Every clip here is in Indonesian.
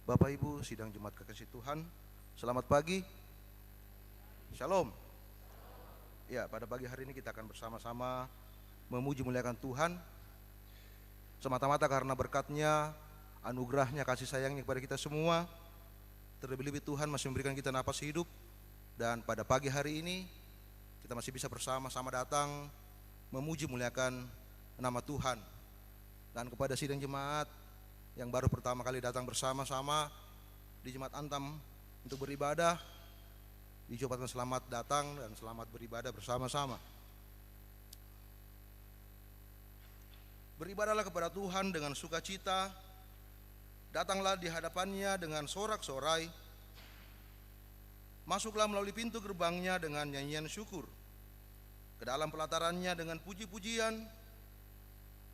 Bapak Ibu sidang Jemaat Kekasih Tuhan, selamat pagi. Shalom. Ya, pada pagi hari ini kita akan bersama-sama memuji muliakan Tuhan, semata-mata karena berkat-Nya, anugerah-Nya, kasih sayang-Nya kepada kita semua. Terlebih-lebih Tuhan masih memberikan kita napas hidup, dan pada pagi hari ini kita masih bisa bersama-sama datang memuji muliakan nama Tuhan. Dan kepada sidang jemaat yang baru pertama kali datang bersama-sama di Jemaat Antam untuk beribadah, diucapkan selamat datang dan selamat beribadah bersama-sama. Beribadahlah kepada Tuhan dengan sukacita, datanglah di hadapan-Nya dengan sorak-sorai, masuklah melalui pintu gerbang-Nya dengan nyanyian syukur, ke dalam pelataran-Nya dengan puji-pujian,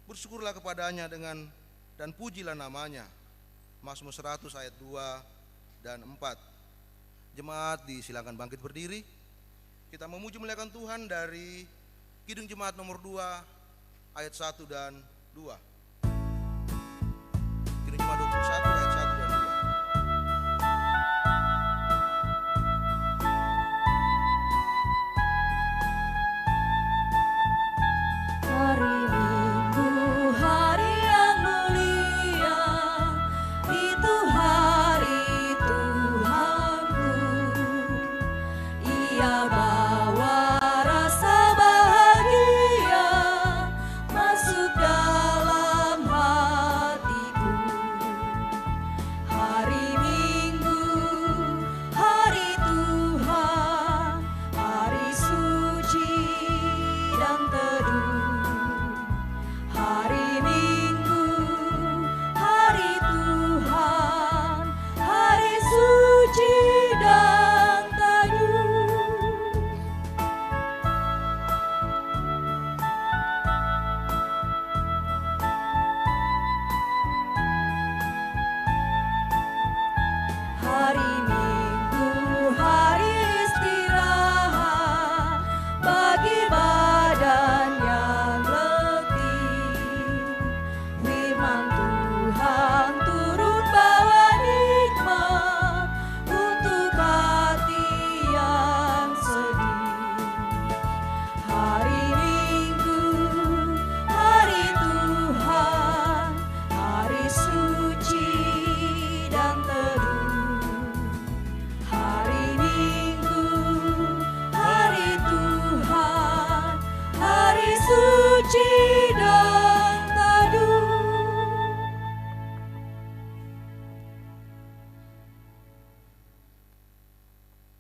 bersyukurlah kepada-Nya dan pujilah namanya. Mazmur 100 ayat 2 dan 4. Jemaat disilakan bangkit berdiri. Kita memuji muliakan Tuhan dari Kidung Jemaat nomor 2 ayat 1 dan 2. Kidung Jemaat 21 ayat 1 dan 2.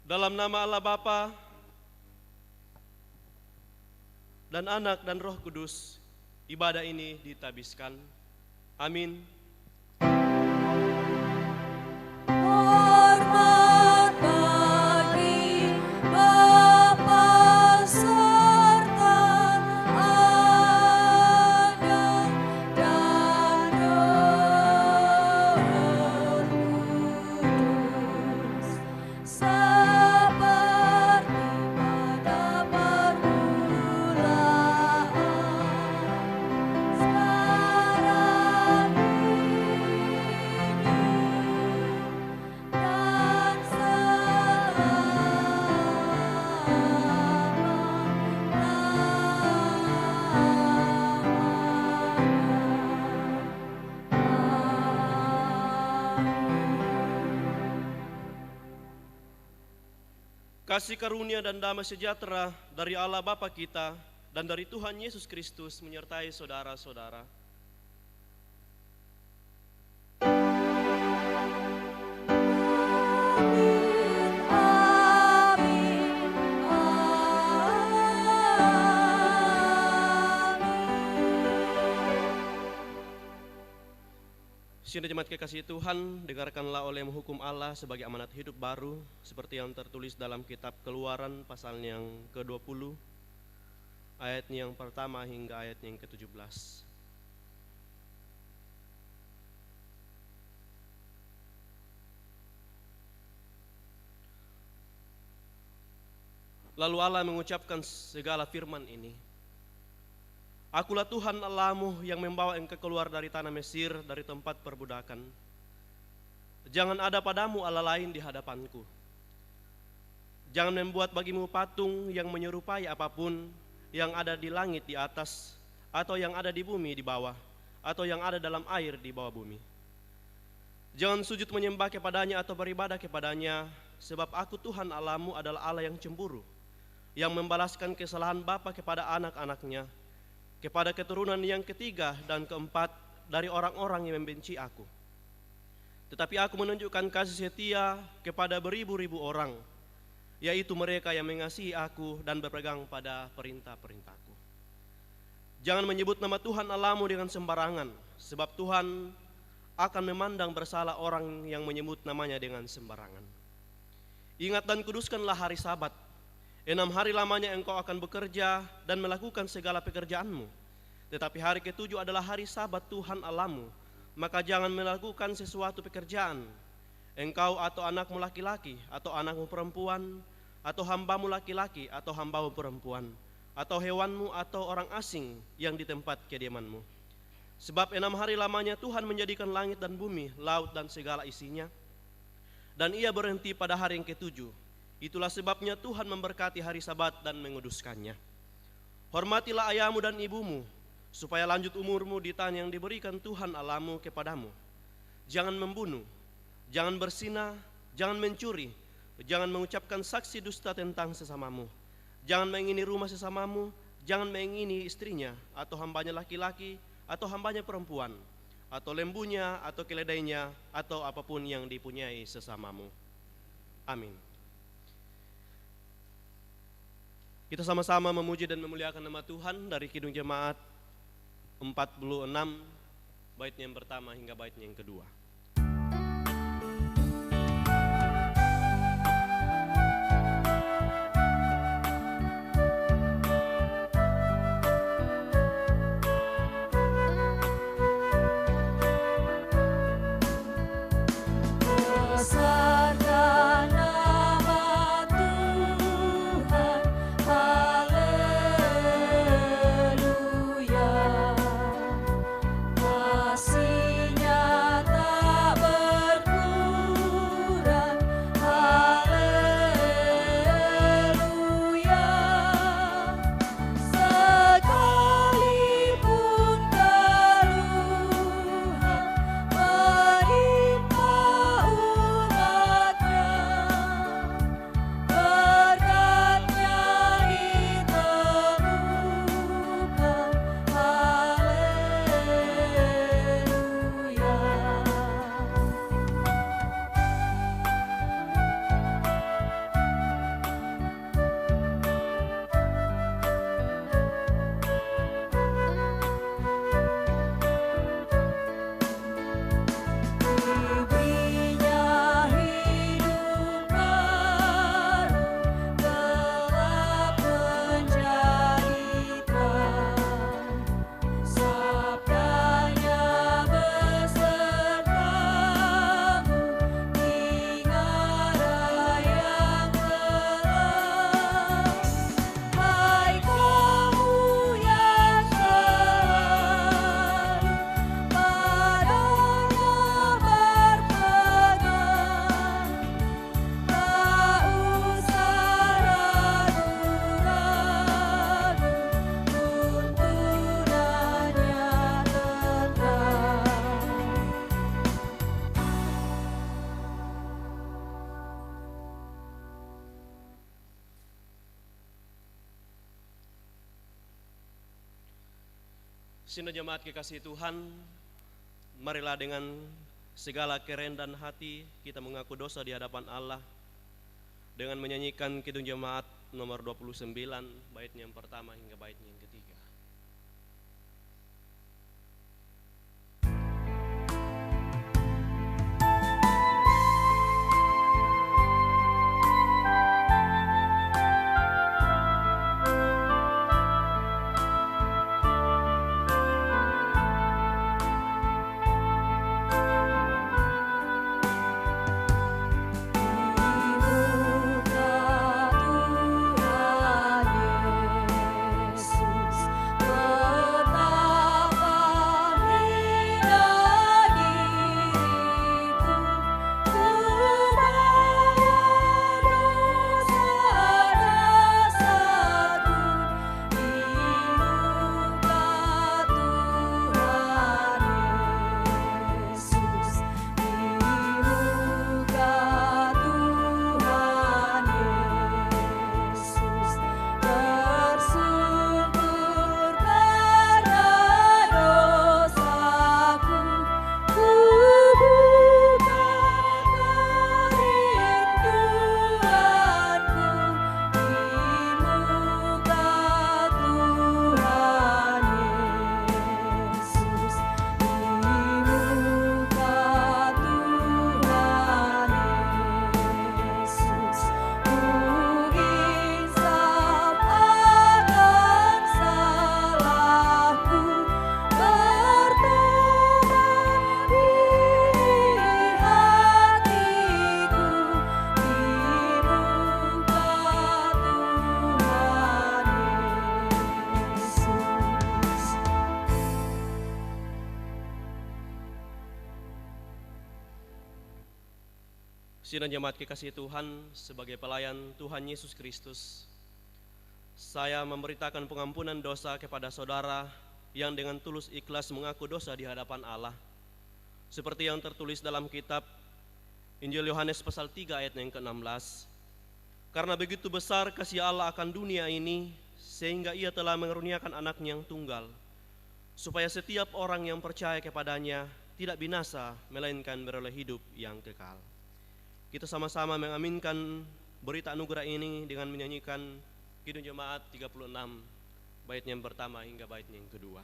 Dalam nama Allah Bapa dan Anak dan Roh Kudus, ibadah ini ditabiskan. Amin. Hormat bagi Bapa serta Anak dan Roh Kudus, seperti pada permulaan, sekarang dan Kasih karunia dan damai sejahtera dari Allah Bapa kita dan dari Tuhan Yesus Kristus menyertai saudara-saudara. Sidang jemaat kekasih Tuhan, dengarkanlah oleh menghukum Allah sebagai amanat hidup baru, seperti yang tertulis dalam kitab Keluaran pasal yang ke-20, ayat yang pertama hingga ayat yang ke-17. Lalu Allah mengucapkan segala firman ini. Akulah Tuhan Allahmu yang membawa engkau keluar dari tanah Mesir, dari tempat perbudakan. Jangan ada padamu Allah lain di hadapanku. Jangan membuat bagimu patung yang menyerupai apapun yang ada di langit di atas, atau yang ada di bumi di bawah, atau yang ada dalam air di bawah bumi. Jangan sujud menyembah kepadanya atau beribadah kepadanya, sebab aku Tuhan Allahmu adalah Allah yang cemburu, yang membalaskan kesalahan bapa kepada anak-anaknya, kepada keturunan yang ketiga dan keempat dari orang-orang yang membenci aku. Tetapi aku menunjukkan kasih setia kepada beribu-ribu orang, yaitu mereka yang mengasihi aku dan berpegang pada perintah-perintahku. Jangan menyebut nama Tuhan Allahmu dengan sembarangan, sebab Tuhan akan memandang bersalah orang yang menyebut namanya dengan sembarangan. Ingat dan kuduskanlah hari Sabat. 6 hari lamanya engkau akan bekerja dan melakukan segala pekerjaanmu. Tetapi hari ke-7 adalah hari Sabat Tuhan Allahmu, maka jangan melakukan sesuatu pekerjaan, engkau atau anakmu laki-laki, atau anakmu perempuan, atau hambamu laki-laki, atau hambamu perempuan, atau hewanmu, atau orang asing yang di tempat kediamanmu. Sebab 6 hari lamanya Tuhan menjadikan langit dan bumi, laut dan segala isinya, dan ia berhenti pada hari yang ke-7. Itulah sebabnya Tuhan memberkati hari Sabat dan menguduskannya. Hormatilah ayahmu dan ibumu, supaya lanjut umurmu di tanah yang diberikan Tuhan Allahmu kepadamu. Jangan membunuh, jangan berzina, jangan mencuri, jangan mengucapkan saksi dusta tentang sesamamu, jangan mengingini rumah sesamamu, jangan mengingini istrinya, atau hambanya laki-laki, atau hambanya perempuan, atau lembunya, atau keledainya, atau apapun yang dipunyai sesamamu. Amin. Kita sama-sama memuji dan memuliakan nama Tuhan dari Kidung Jemaat 46, baitnya yang pertama hingga baitnya yang kedua. Besarkan nama Tuhan, haleluya. Kasih-Nya tak berkurang, haleluya. Sekalipun keluhan menimpa umatnya, berkat-Nya ditemukan, diberinya hidup baru, gelap menjadikan, sabdanya besertamu, hingga yang gelap. Hai kamu yang selalu padanya berpegang, tak usah ragu-ragu, tuntunannya tetap. Sina jemaat kekasih Tuhan, marilah dengan segala kerendahan hati kita mengaku dosa di hadapan Allah dengan menyanyikan Kidung Jemaat nomor 29, baitnya yang pertama hingga baitnya yang ketiga. Di muka Tuhan Yesus Sidang jemaat kekasih Tuhan, sebagai pelayan Tuhan Yesus Kristus, saya memberitakan pengampunan dosa kepada saudara yang dengan tulus ikhlas mengaku dosa di hadapan Allah. Seperti yang tertulis dalam kitab Injil Yohanes pasal 3 ayat yang ke-16. Karena begitu besar kasih Allah akan dunia ini, sehingga ia telah mengaruniakan anaknya yang tunggal, supaya setiap orang yang percaya kepadanya tidak binasa, melainkan beroleh hidup yang kekal. Kita sama-sama mengaminkan berita anugerah ini dengan menyanyikan Kidung Jemaat 36, bait yang pertama hingga bait yang kedua.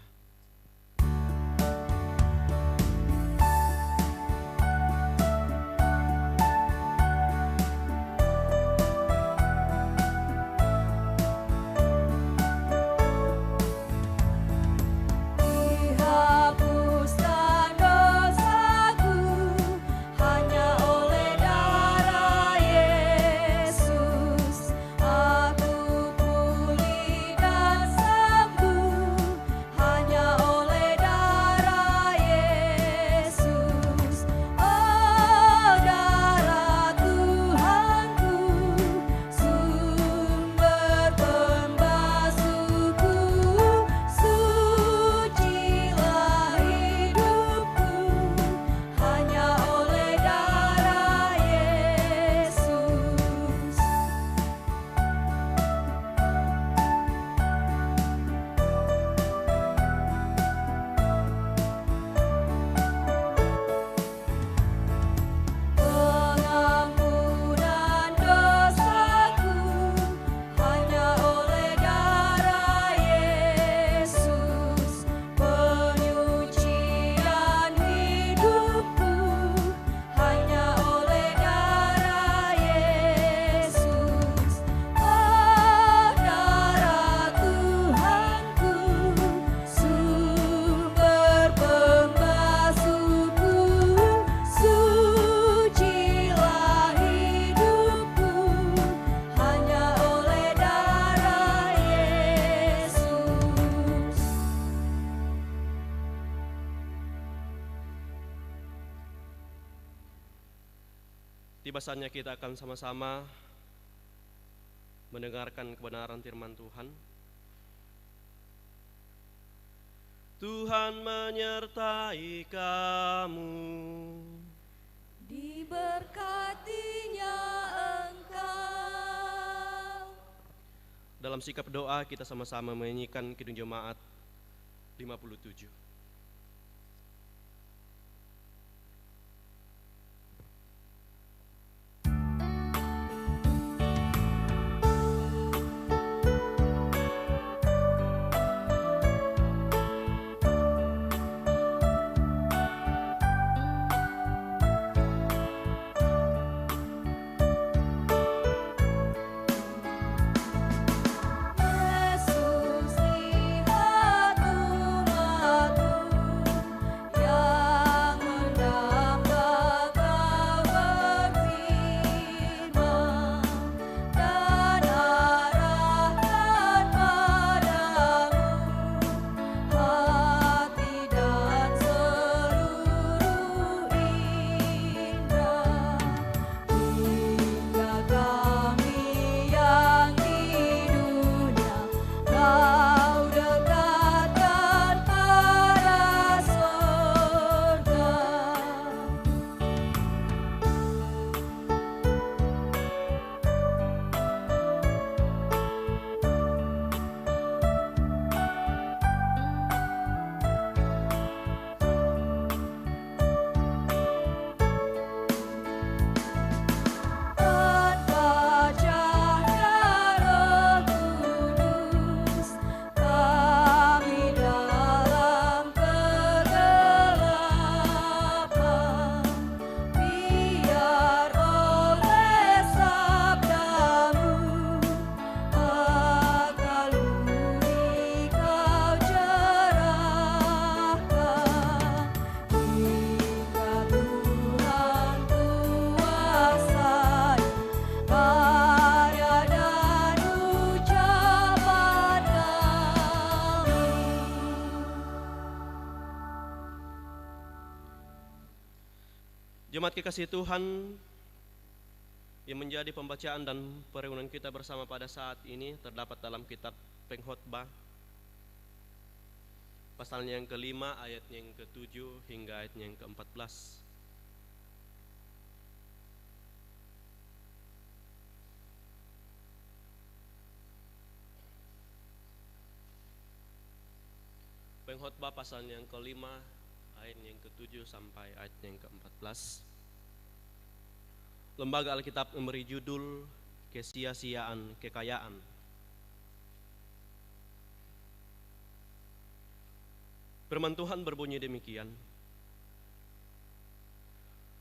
Dihapuskan dosaku hanya oleh darah Yesus. Aku pulih dan sembuh hanya oleh darah Yesus. Oh, darah Tuhanku, sumber pembasuhku, sucilah hidupku hanya oleh darah Yesus. Pengampunan dosaku hanya oleh darah Yesus. Penyucian hidupku hanya oleh darah Yesus. Oh, darah Tuhanku, sumber pembasuhku, sucilah hidupku hanya oleh darah Yesus. Tiba saatnya kita akan sama-sama mendengarkan kebenaran firman Tuhan. Tuhan menyertai kamu. Diberkatinya Engkau. Dalam sikap doa kita sama-sama menyanyikan Kidung Jemaat 57. Yesus, lihat umat-Mu yang mendambakan berfirman, dan arahkan padamu hati dan seluruh indera, hingga kami yang di dunia Kau dekatkan pada surga. Tanpa cahaya Roh Kudus, kami dalam kegelapan. Biar oleh sabda-Mu akal budi Kau cerahkan, hingga Tuhan kuasai karya dan ucapan kami. Jemaat kekasih Tuhan, yang menjadi pembacaan dan perenungan kita bersama pada saat ini terdapat dalam kitab Pengkhotbah pasalnya yang kelima, ayatnya yang ke-7 hingga ayatnya yang ke-14. Pengkhotbah pasalnya yang kelima, ayatnya yang ke-7 sampai ayatnya yang ke-14. Lembaga Alkitab memberi judul Kesia-siaan Kekayaan. Firman Tuhan berbunyi demikian.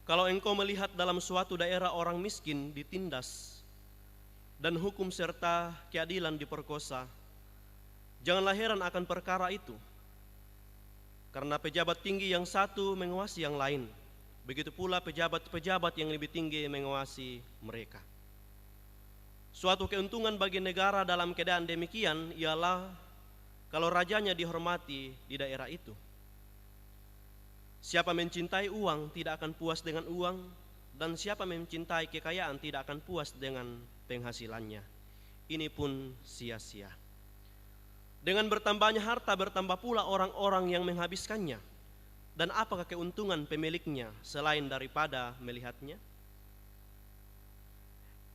Kalau engkau melihat dalam suatu daerah orang miskin ditindas dan hukum serta keadilan diperkosa, janganlah heran akan perkara itu. Karena pejabat tinggi yang satu menguasai yang lain, begitu pula pejabat-pejabat yang lebih tinggi menguasai mereka. Suatu keuntungan bagi negara dalam keadaan demikian ialah kalau rajanya dihormati di daerah itu. Siapa mencintai uang tidak akan puas dengan uang, dan siapa mencintai kekayaan tidak akan puas dengan penghasilannya. Ini pun sia-sia. Dengan bertambahnya harta bertambah pula orang-orang yang menghabiskannya. Dan apakah keuntungan pemiliknya selain daripada melihatnya?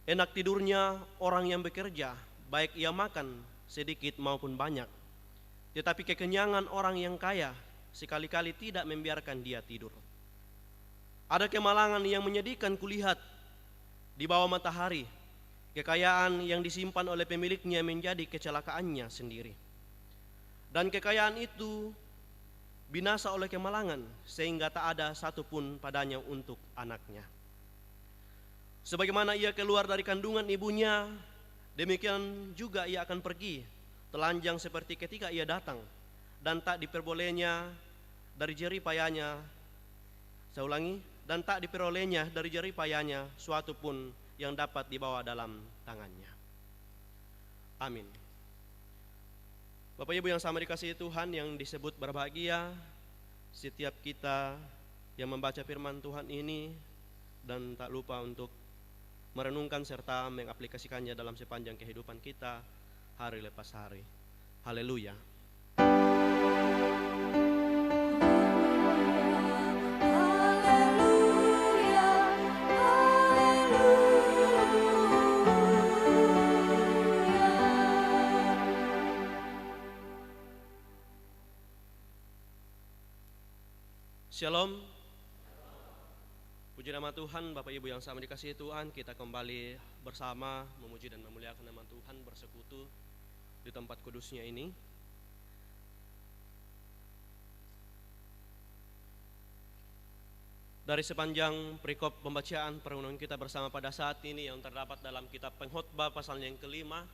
Enak tidurnya orang yang bekerja, baik ia makan sedikit maupun banyak. Tetapi kekenyangan orang yang kaya sekali-kali tidak membiarkan dia tidur. Ada kemalangan yang menyedihkan kulihat di bawah matahari. Kekayaan yang disimpan oleh pemiliknya menjadi kecelakaannya sendiri. Dan kekayaan itu binasa oleh kemalangan, sehingga tak ada satupun padanya untuk anaknya. Sebagaimana ia keluar dari kandungan ibunya, demikian juga ia akan pergi, telanjang seperti ketika ia datang, dan tak diperbolehnya dari jeripayanya. Saya ulangi, dan tak diperolehnya dari jeripayanya suatu pun yang dapat dibawa dalam tangannya. Amin. Bapak Ibu yang sama dikasihi Tuhan, yang disebut berbahagia, setiap kita yang membaca firman Tuhan ini dan tak lupa untuk merenungkan serta mengaplikasikannya dalam sepanjang kehidupan kita hari lepas hari. Haleluya. Shalom. Puji nama Tuhan, Bapak Ibu yang sama dikasihi Tuhan, kita kembali bersama memuji dan memuliakan nama Tuhan, bersekutu di tempat kudusnya ini. Dari sepanjang perikop pembacaan perenungan kita bersama pada saat ini yang terdapat dalam kitab Pengkhotbah pasalnya yang kelima,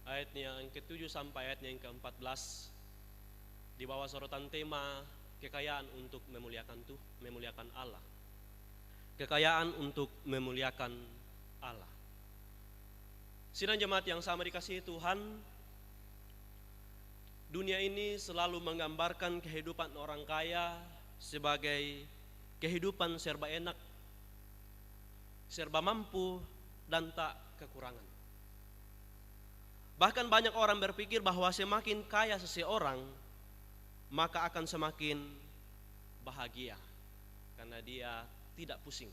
ayatnya yang ke-7 sampai ayatnya yang ke-14, di bawah sorotan tema kekayaan untuk memuliakan Allah. Kekayaan untuk memuliakan Allah. Sidang jemaat yang sama dikasihi Tuhan, dunia ini selalu menggambarkan kehidupan orang kaya sebagai kehidupan serba enak, serba mampu, dan tak kekurangan. Bahkan banyak orang berpikir bahwa semakin kaya seseorang, maka akan semakin bahagia karena dia tidak pusing,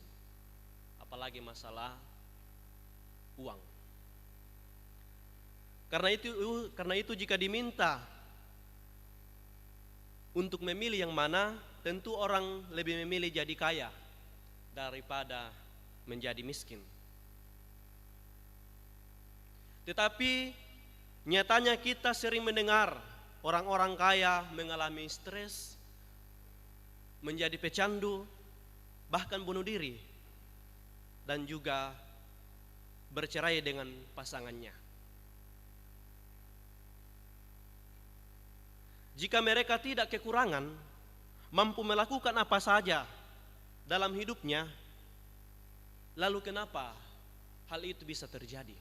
apalagi masalah uang. Karena itu jika diminta untuk memilih yang mana, tentu orang lebih memilih jadi kaya daripada menjadi miskin. Tetapi nyatanya kita sering mendengar orang-orang kaya mengalami stres, menjadi pecandu, bahkan bunuh diri, dan juga bercerai dengan pasangannya. Jika mereka tidak kekurangan, mampu melakukan apa saja dalam hidupnya, lalu kenapa hal itu bisa terjadi?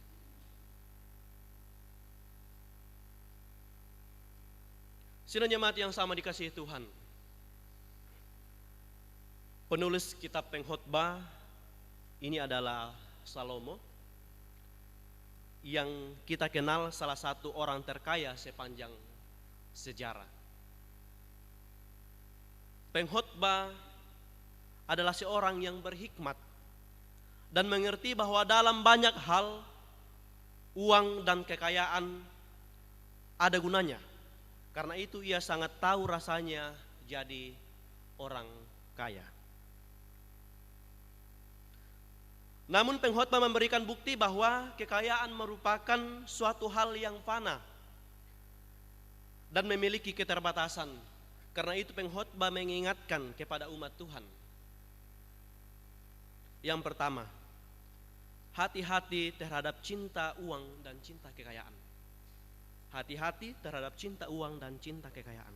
Sidang jemaat yang sama dikasihi Tuhan, penulis kitab Pengkhotbah ini adalah Salomo, yang kita kenal salah satu orang terkaya sepanjang sejarah. Pengkhotbah adalah seorang yang berhikmat dan mengerti bahwa dalam banyak hal uang dan kekayaan ada gunanya. Karena itu ia sangat tahu rasanya jadi orang kaya. Namun pengkhotbah memberikan bukti bahwa kekayaan merupakan suatu hal yang fana dan memiliki keterbatasan. Karena itu pengkhotbah mengingatkan kepada umat Tuhan. Yang pertama, hati-hati terhadap cinta uang dan cinta kekayaan. Hati-hati terhadap cinta uang dan cinta kekayaan.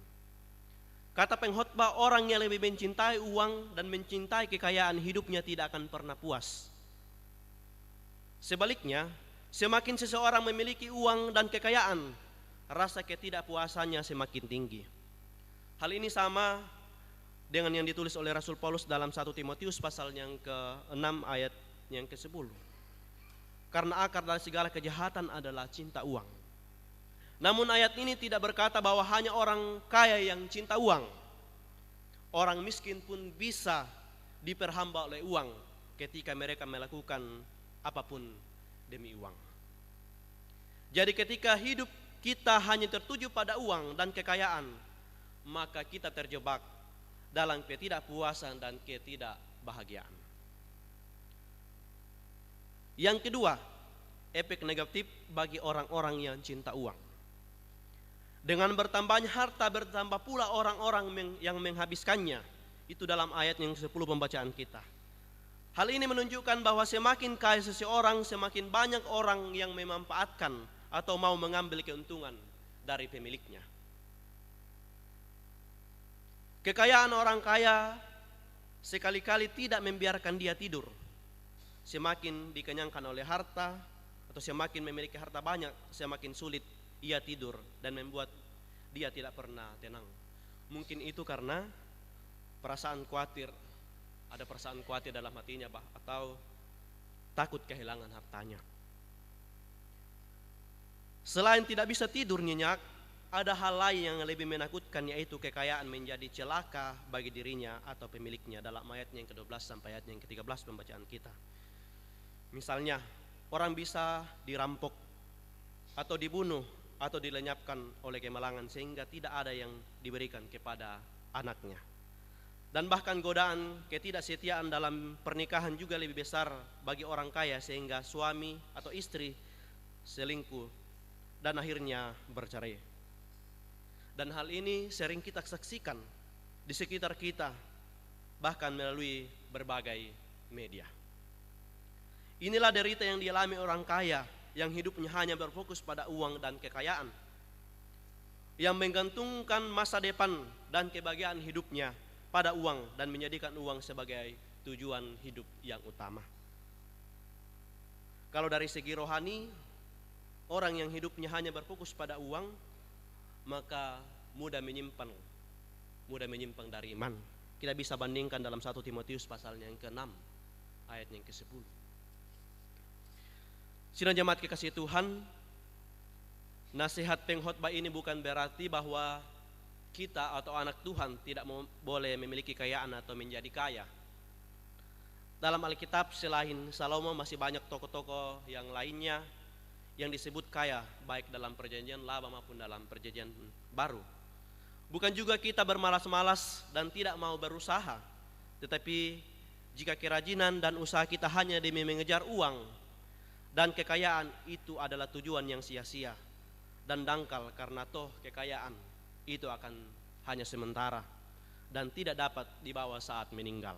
Kata pengkhotbah, orang yang lebih mencintai uang dan mencintai kekayaan hidupnya tidak akan pernah puas. Sebaliknya, semakin seseorang memiliki uang dan kekayaan, rasa ketidakpuasannya semakin tinggi. Hal ini sama dengan yang ditulis oleh Rasul Paulus dalam 1 Timotius pasal yang ke-6 ayat yang ke-10. Karena akar dari segala kejahatan adalah cinta uang. Namun ayat ini tidak berkata bahwa hanya orang kaya yang cinta uang. Orang miskin pun bisa diperhamba oleh uang ketika mereka melakukan apapun demi uang. Jadi ketika hidup kita hanya tertuju pada uang dan kekayaan, maka kita terjebak dalam ketidakpuasan dan ketidakbahagiaan. Yang kedua, efek negatif bagi orang-orang yang cinta uang. Dengan bertambahnya harta, bertambah pula orang-orang yang menghabiskannya. Itu dalam ayat yang 10 pembacaan kita. Hal ini menunjukkan bahwa semakin kaya seseorang, semakin banyak orang yang memanfaatkan atau mau mengambil keuntungan dari pemiliknya. Kekayaan orang kaya sekali-kali tidak membiarkan dia tidur. Semakin dikenyangkan oleh harta atau semakin memiliki harta banyak, semakin sulit ia tidur dan membuat dia tidak pernah tenang. Mungkin itu karena perasaan khawatir, ada perasaan khawatir dalam hatinya atau takut kehilangan hartanya. Selain tidak bisa tidur nyenyak, ada hal lain yang lebih menakutkan, yaitu kekayaan menjadi celaka bagi dirinya atau pemiliknya dalam ayat yang ke-12 sampai ayat yang ke-13 pembacaan kita. Misalnya, orang bisa dirampok atau dibunuh atau dilenyapkan oleh kemalangan sehingga tidak ada yang diberikan kepada anaknya. Dan bahkan godaan ketidaksetiaan dalam pernikahan juga lebih besar bagi orang kaya sehingga suami atau istri selingkuh dan akhirnya bercerai. Dan hal ini sering kita saksikan di sekitar kita, bahkan melalui berbagai media. Inilah derita yang dialami orang kaya yang hidupnya hanya berfokus pada uang dan kekayaan, yang menggantungkan masa depan dan kebahagiaan hidupnya pada uang dan menjadikan uang sebagai tujuan hidup yang utama. Kalau dari segi rohani, orang yang hidupnya hanya berfokus pada uang, maka mudah menyimpang dari iman. Kita bisa bandingkan dalam 1 Timotius pasal yang ke-6 ayat yang ke-10. Sidang jemaat kekasih Tuhan, nasihat pengkhotbah ini bukan berarti bahwa kita atau anak Tuhan tidak boleh memiliki kekayaan atau menjadi kaya. Dalam Alkitab selain Salomo masih banyak tokoh-tokoh yang lainnya yang disebut kaya, baik dalam perjanjian lama maupun dalam perjanjian baru. Bukan juga kita bermalas-malas dan tidak mau berusaha, tetapi jika kerajinan dan usaha kita hanya demi mengejar uang dan kekayaan, itu adalah tujuan yang sia-sia dan dangkal, karena toh kekayaan itu akan hanya sementara dan tidak dapat dibawa saat meninggal.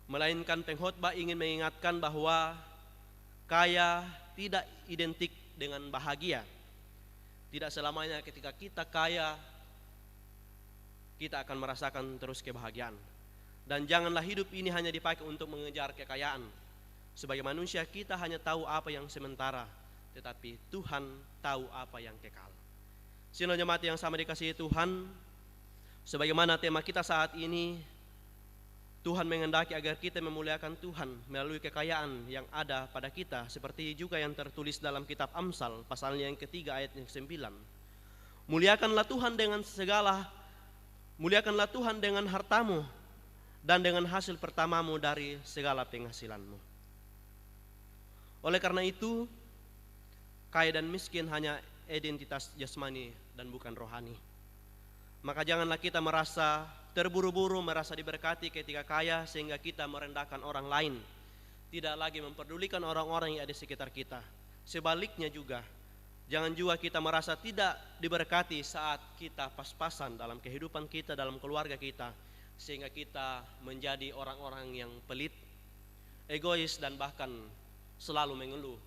Melainkan pengkhotbah ingin mengingatkan bahwa kaya tidak identik dengan bahagia. Tidak selamanya ketika kita kaya kita akan merasakan terus kebahagiaan. Dan janganlah hidup ini hanya dipakai untuk mengejar kekayaan. Sebagai manusia kita hanya tahu apa yang sementara, tetapi Tuhan tahu apa yang kekal. Sidang jemaat yang sama dikasihi Tuhan, sebagaimana tema kita saat ini, Tuhan mengendaki agar kita memuliakan Tuhan melalui kekayaan yang ada pada kita, seperti juga yang tertulis dalam kitab Amsal pasalnya yang ketiga ayat yang 9. Muliakanlah Tuhan dengan hartamu dan dengan hasil pertamamu dari segala penghasilanmu. Oleh karena itu, kaya dan miskin hanya identitas jasmani dan bukan rohani. Maka janganlah kita merasa terburu-buru, merasa diberkati ketika kaya sehingga kita merendahkan orang lain, tidak lagi memperdulikan orang-orang yang ada di sekitar kita. Sebaliknya juga, jangan juga kita merasa tidak diberkati saat kita pas-pasan dalam kehidupan kita, dalam keluarga kita, sehingga kita menjadi orang-orang yang pelit, egois, dan bahkan selalu mengeluh.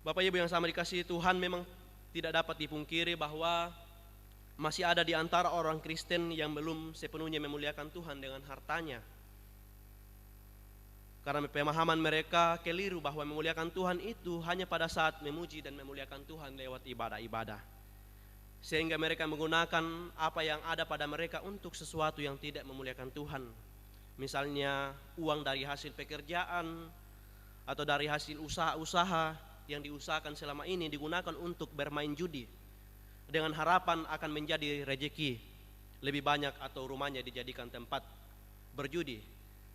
Bapak Ibu yang sama dikasihi Tuhan, memang tidak dapat dipungkiri bahwa masih ada di antara orang Kristen yang belum sepenuhnya memuliakan Tuhan dengan hartanya. Karena pemahaman mereka keliru bahwa memuliakan Tuhan itu hanya pada saat memuji dan memuliakan Tuhan lewat ibadah-ibadah. Sehingga mereka menggunakan apa yang ada pada mereka untuk sesuatu yang tidak memuliakan Tuhan. Misalnya uang dari hasil pekerjaan atau dari hasil usaha-usaha yang diusahakan selama ini digunakan untuk bermain judi dengan harapan akan menjadi rejeki lebih banyak atau rumahnya dijadikan tempat berjudi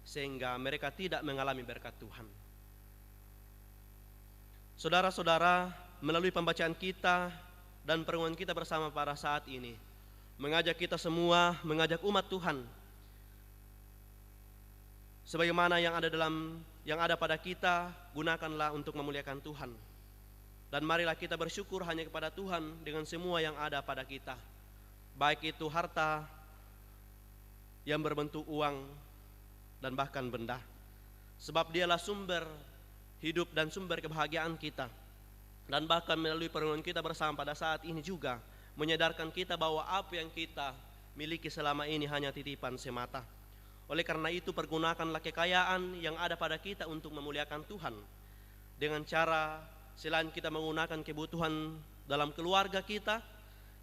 sehingga mereka tidak mengalami berkat Tuhan. Saudara-saudara, melalui pembacaan kita dan perenungan kita bersama pada saat ini mengajak kita semua, mengajak umat Tuhan sebagaimana yang ada pada kita, gunakanlah untuk memuliakan Tuhan. Dan marilah kita bersyukur hanya kepada Tuhan dengan semua yang ada pada kita, baik itu harta yang berbentuk uang dan bahkan benda, sebab dialah sumber hidup dan sumber kebahagiaan kita. Dan bahkan melalui perenungan kita bersama pada saat ini juga menyadarkan kita bahwa apa yang kita miliki selama ini hanya titipan semata. Oleh karena itu, pergunakanlah kekayaan yang ada pada kita untuk memuliakan Tuhan dengan cara selain kita menggunakan kebutuhan dalam keluarga kita,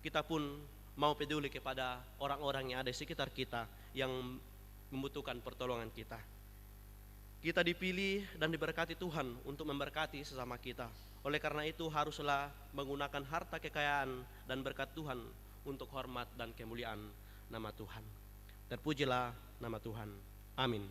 kita pun mau peduli kepada orang-orang yang ada di sekitar kita yang membutuhkan pertolongan kita. Kita dipilih dan diberkati Tuhan untuk memberkati sesama kita. Oleh karena itu haruslah menggunakan harta kekayaan dan berkat Tuhan untuk hormat dan kemuliaan nama Tuhan. Terpujilah nama Tuhan. Amin.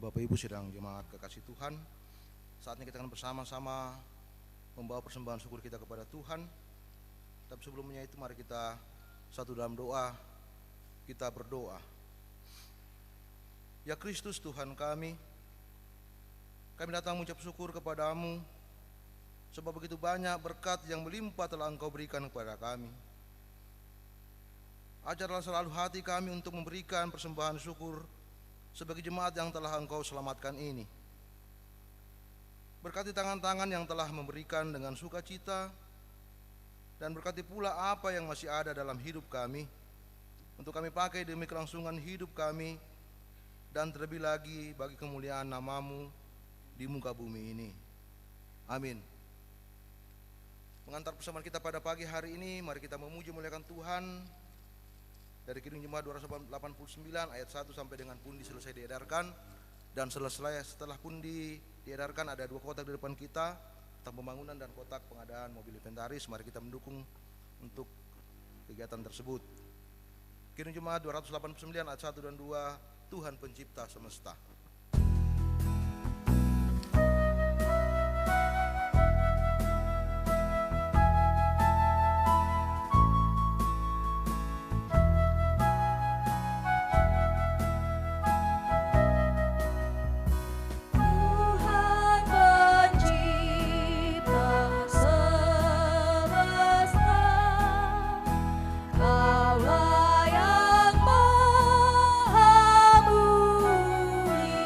Bapak Ibu sidang jemaat kekasih Tuhan, saatnya kita akan bersama-sama membawa persembahan syukur kita kepada Tuhan. Tapi sebelumnya itu mari kita satu dalam doa, kita berdoa. Ya Kristus Tuhan kami datang mengucap syukur kepadamu sebab begitu banyak berkat yang melimpah telah Engkau berikan kepada kami. Ajarlah selalu hati kami untuk memberikan persembahan syukur sebagai jemaat yang telah Engkau selamatkan ini. Berkati tangan-tangan yang telah memberikan dengan sukacita, dan berkati pula apa yang masih ada dalam hidup kami untuk kami pakai demi kelangsungan hidup kami dan terlebih lagi bagi kemuliaan nama-Mu di muka bumi ini. Amin. Mengantar persembahan kita pada pagi hari ini, mari kita memuji muliakan Tuhan dari Kidung Jemaat 289 ayat 1 sampai dengan pundi selesai diedarkan. Dan setelah pundi diedarkan ada dua kotak di depan kita tentang pembangunan dan kotak pengadaan mobil inventaris. Mari kita mendukung untuk kegiatan tersebut. Kidung Jemaat 289 ayat 1 dan 2, Tuhan pencipta semesta. Kaulah yang maha mulia.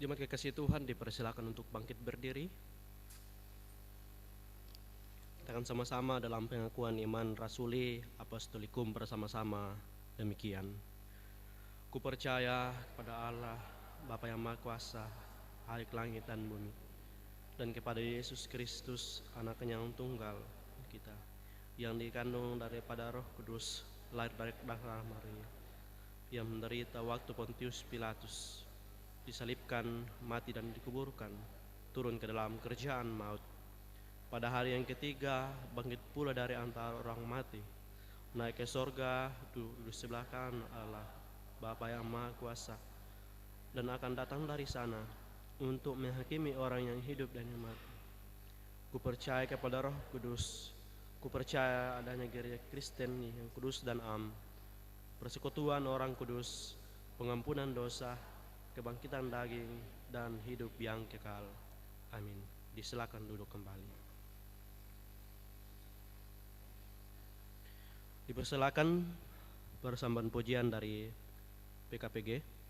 Jemaat kekasih Tuhan, dipersilakan untuk bangkit berdiri. Kita akan sama-sama dalam pengakuan iman rasuli apostolikum bersama-sama demikian. Ku percaya kepada Allah, Bapa yang Maha Kuasa, Halik langit dan bumi, dan kepada Yesus Kristus, Anaknya yang tunggal kita, yang dikandung daripada Roh Kudus, lahir dari darah Maria, yang menderita waktu Pontius Pilatus, disalibkan, mati dan dikuburkan, turun ke dalam kerjaan maut. Pada hari yang ketiga, bangkit pula dari antara orang mati, naik ke sorga, duduk di sebelah kanan Allah, Bapa yang Maha Kuasa, dan akan datang dari sana untuk menghakimi orang yang hidup dan yang mati. Ku percaya kepada Roh Kudus, ku percaya adanya gereja Kristen yang kudus dan am, persekutuan orang kudus, pengampunan dosa, kebangkitan daging, dan hidup yang kekal. Amin. Disilakan duduk kembali. Dipersilakan persembahan pujian dari PKPG.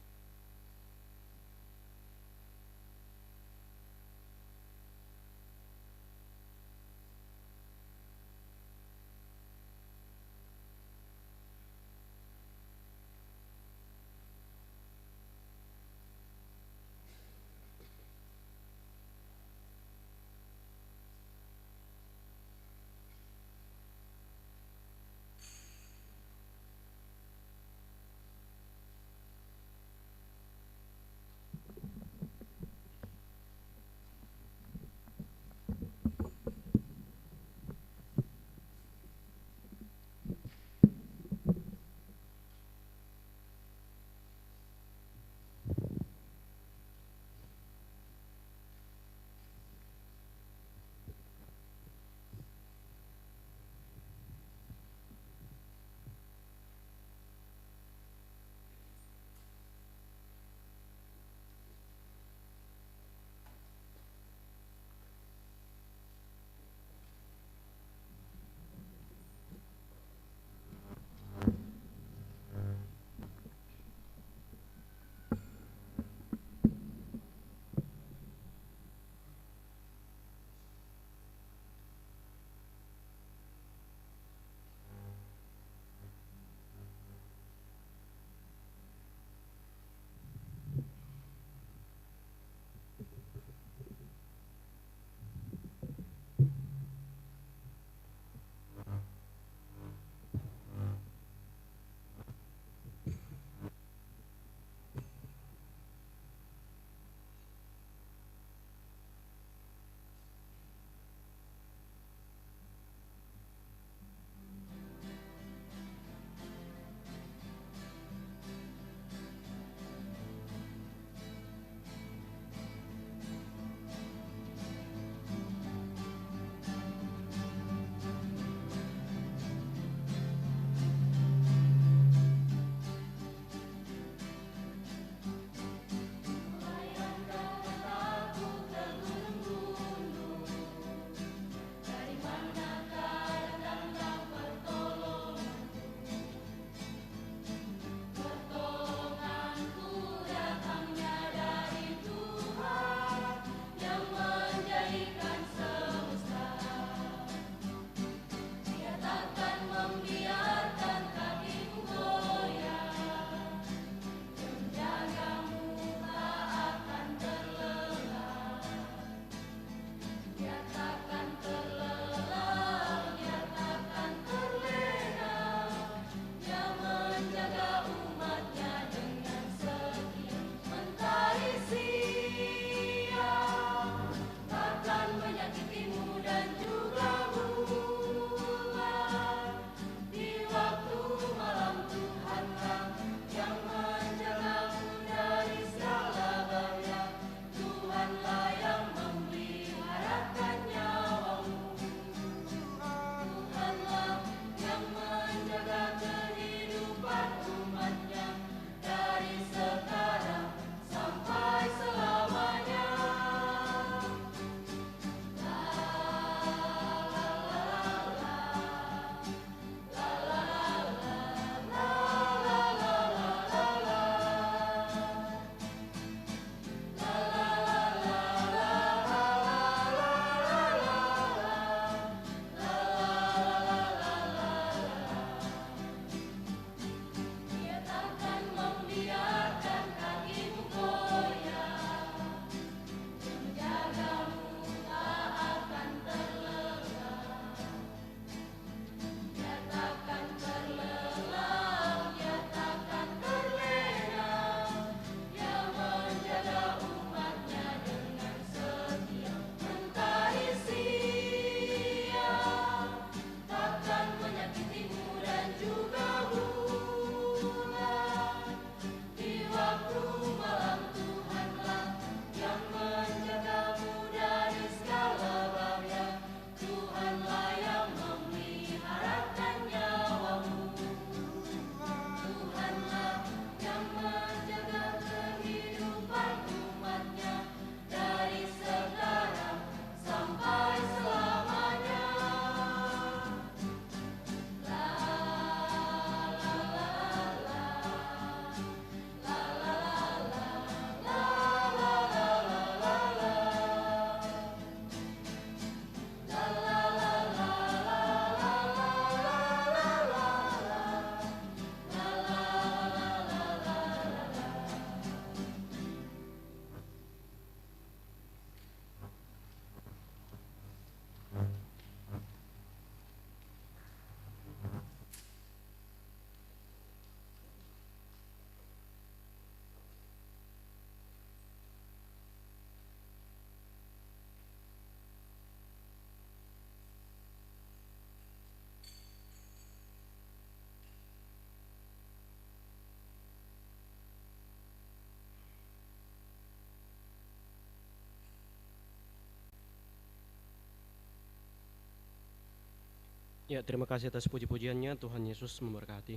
Ya, terima kasih atas puji-pujiannya. Tuhan Yesus memberkati.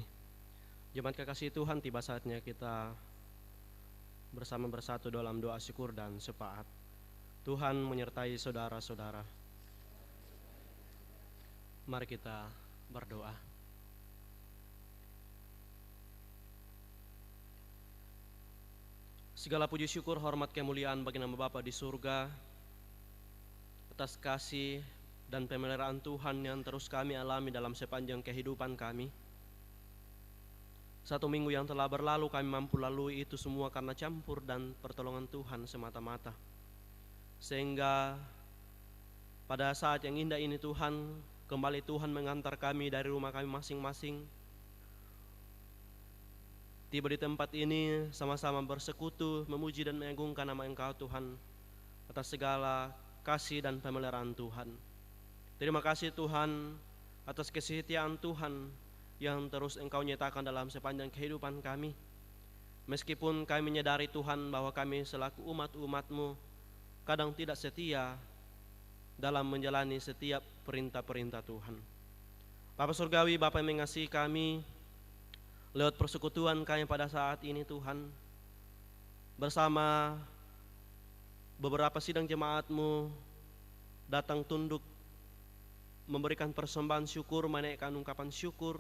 Jemaat kekasih Tuhan, tiba saatnya kita bersama bersatu dalam doa syukur dan syafaat. Tuhan menyertai saudara-saudara. Mari kita berdoa. Segala puji syukur, hormat, kemuliaan bagi nama Bapa di surga atas kasih dan pemeliharaan Tuhan yang terus kami alami dalam sepanjang kehidupan kami. 1 minggu yang telah berlalu kami mampu lalui itu semua karena campur dan pertolongan Tuhan semata-mata. Sehingga pada saat yang indah ini Tuhan, kembali Tuhan mengantar kami dari rumah kami masing-masing. Tiba di tempat ini sama-sama bersekutu, memuji dan mengagungkan nama Engkau Tuhan atas segala kasih dan pemeliharaan Tuhan. Terima kasih Tuhan atas kesetiaan Tuhan yang terus Engkau nyatakan dalam sepanjang kehidupan kami. Meskipun kami menyadari Tuhan bahwa kami selaku umat-umat-Mu kadang tidak setia dalam menjalani setiap perintah-perintah Tuhan. Bapa Surgawi, Bapa yang mengasihi kami, lewat persekutuan kami pada saat ini Tuhan, bersama beberapa sidang jemaat-Mu datang tunduk memberikan persembahan syukur, menaikkan ungkapan syukur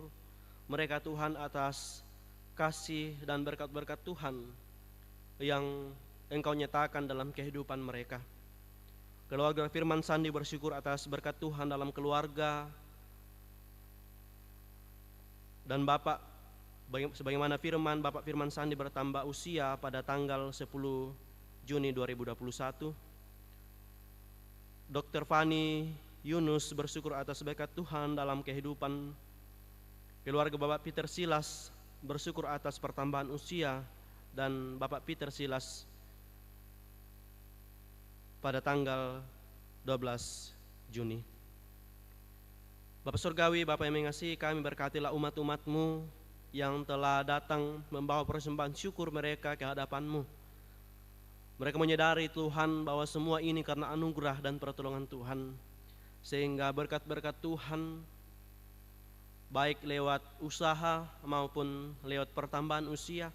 mereka Tuhan atas kasih dan berkat-berkat Tuhan yang Engkau nyatakan dalam kehidupan mereka. Keluarga Firman Sandi bersyukur atas berkat Tuhan dalam keluarga, dan Bapak sebagaimana firman Bapak Firman Sandi bertambah usia pada tanggal 10 Juni 2021. Dr. Fani Yunus bersyukur atas berkat Tuhan dalam kehidupan keluarga Bapak Peter Silas, bersyukur atas pertambahan usia dan Bapak Peter Silas pada tanggal 12 Juni. Bapak Surgawi, Bapak yang mengasihi kami, berkatilah umat-umat-Mu yang telah datang membawa persembahan syukur mereka ke hadapan-Mu. Mereka menyadari Tuhan bahwa semua ini karena anugerah dan pertolongan Tuhan, sehingga berkat-berkat Tuhan baik lewat usaha maupun lewat pertambahan usia,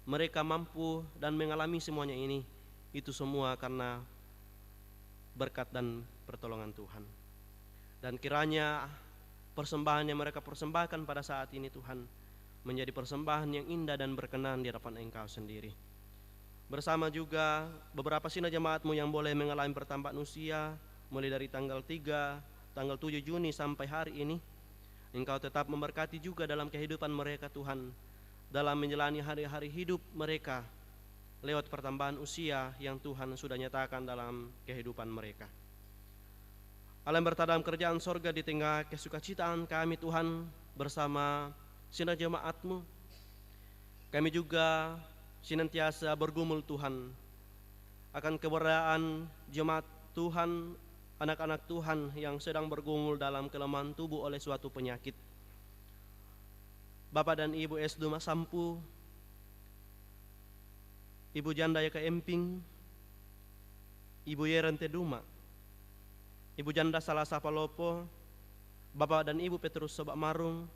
mereka mampu dan mengalami semuanya ini. Itu semua karena berkat dan pertolongan Tuhan. Dan kiranya persembahan yang mereka persembahkan pada saat ini Tuhan menjadi persembahan yang indah dan berkenan di hadapan Engkau sendiri. Bersama juga beberapa sidang jemaat-Mu yang boleh mengalami pertambahan usia mulai dari tanggal 3, tanggal 7 Juni sampai hari ini. Engkau tetap memberkati juga dalam kehidupan mereka Tuhan, dalam menjalani hari-hari hidup mereka lewat pertambahan usia yang Tuhan sudah nyatakan dalam kehidupan mereka. Allah yang bertada dalam kerjaan sorga di tengah kesukacitaan kami Tuhan bersama sidang jemaat-Mu, kami juga senantiasa bergumul Tuhan akan keberadaan jemaat Tuhan, anak-anak Tuhan yang sedang bergumul dalam kelemahan tubuh oleh suatu penyakit. Bapak dan Ibu S. Duma Sampu, Ibu Janda Yaka Emping, Ibu Yeren Teduma, Ibu Janda Salasa Palopo, Bapak dan Ibu Petrus Sobak Marung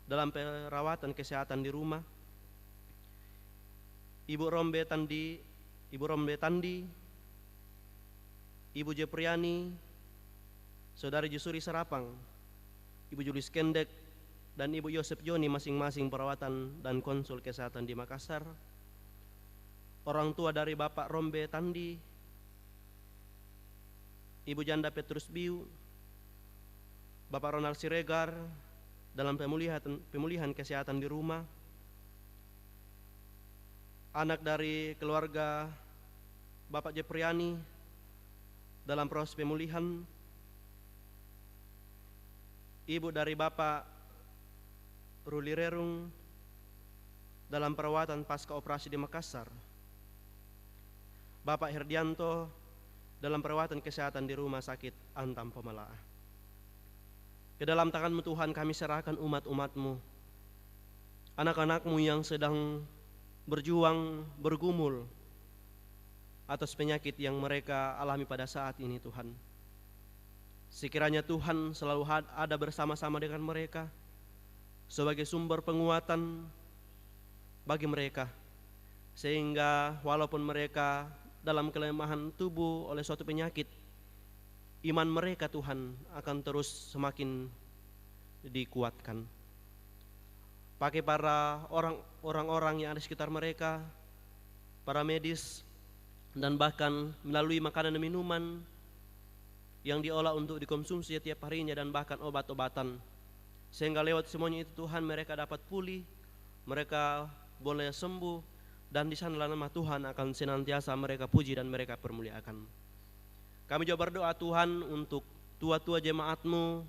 dalam perawatan kesehatan di rumah, Ibu Rombe Tandi, Ibu Jepriani, Saudari Jusuri Serapang, Ibu Julis Kendek, dan Ibu Yosep Joni masing-masing perawatan dan konsul kesehatan di Makassar. Orang tua dari Bapak Rombe Tandi, Ibu Janda Petrus Biu, Bapak Ronald Siregar dalam pemulihan kesehatan di rumah. Anak dari keluarga Bapak Jepriani dalam proses pemulihan. Ibu dari Bapak Ruli Rerung dalam perawatan pasca operasi di Makassar. Bapak Herdianto dalam perawatan kesehatan di Rumah Sakit Antam Pemalaah. Ke dalam tangan-Mu Tuhan kami serahkan umat-umat-Mu, anak-anak-Mu yang sedang berjuang, bergumul atas penyakit yang mereka alami pada saat ini Tuhan. Sekiranya Tuhan selalu ada bersama-sama dengan mereka sebagai sumber penguatan bagi mereka, sehingga walaupun mereka dalam kelemahan tubuh oleh suatu penyakit, iman mereka Tuhan akan terus semakin dikuatkan. Pakai para orang-orang yang ada di sekitar mereka, para medis, dan bahkan melalui makanan dan minuman yang diolah untuk dikonsumsi setiap harinya, dan bahkan obat-obatan, sehingga lewat semuanya itu Tuhan mereka dapat pulih, mereka boleh sembuh, dan di sana nama Tuhan akan senantiasa mereka puji dan mereka permuliakan. Kami juga berdoa Tuhan untuk tua-tua jemaat-Mu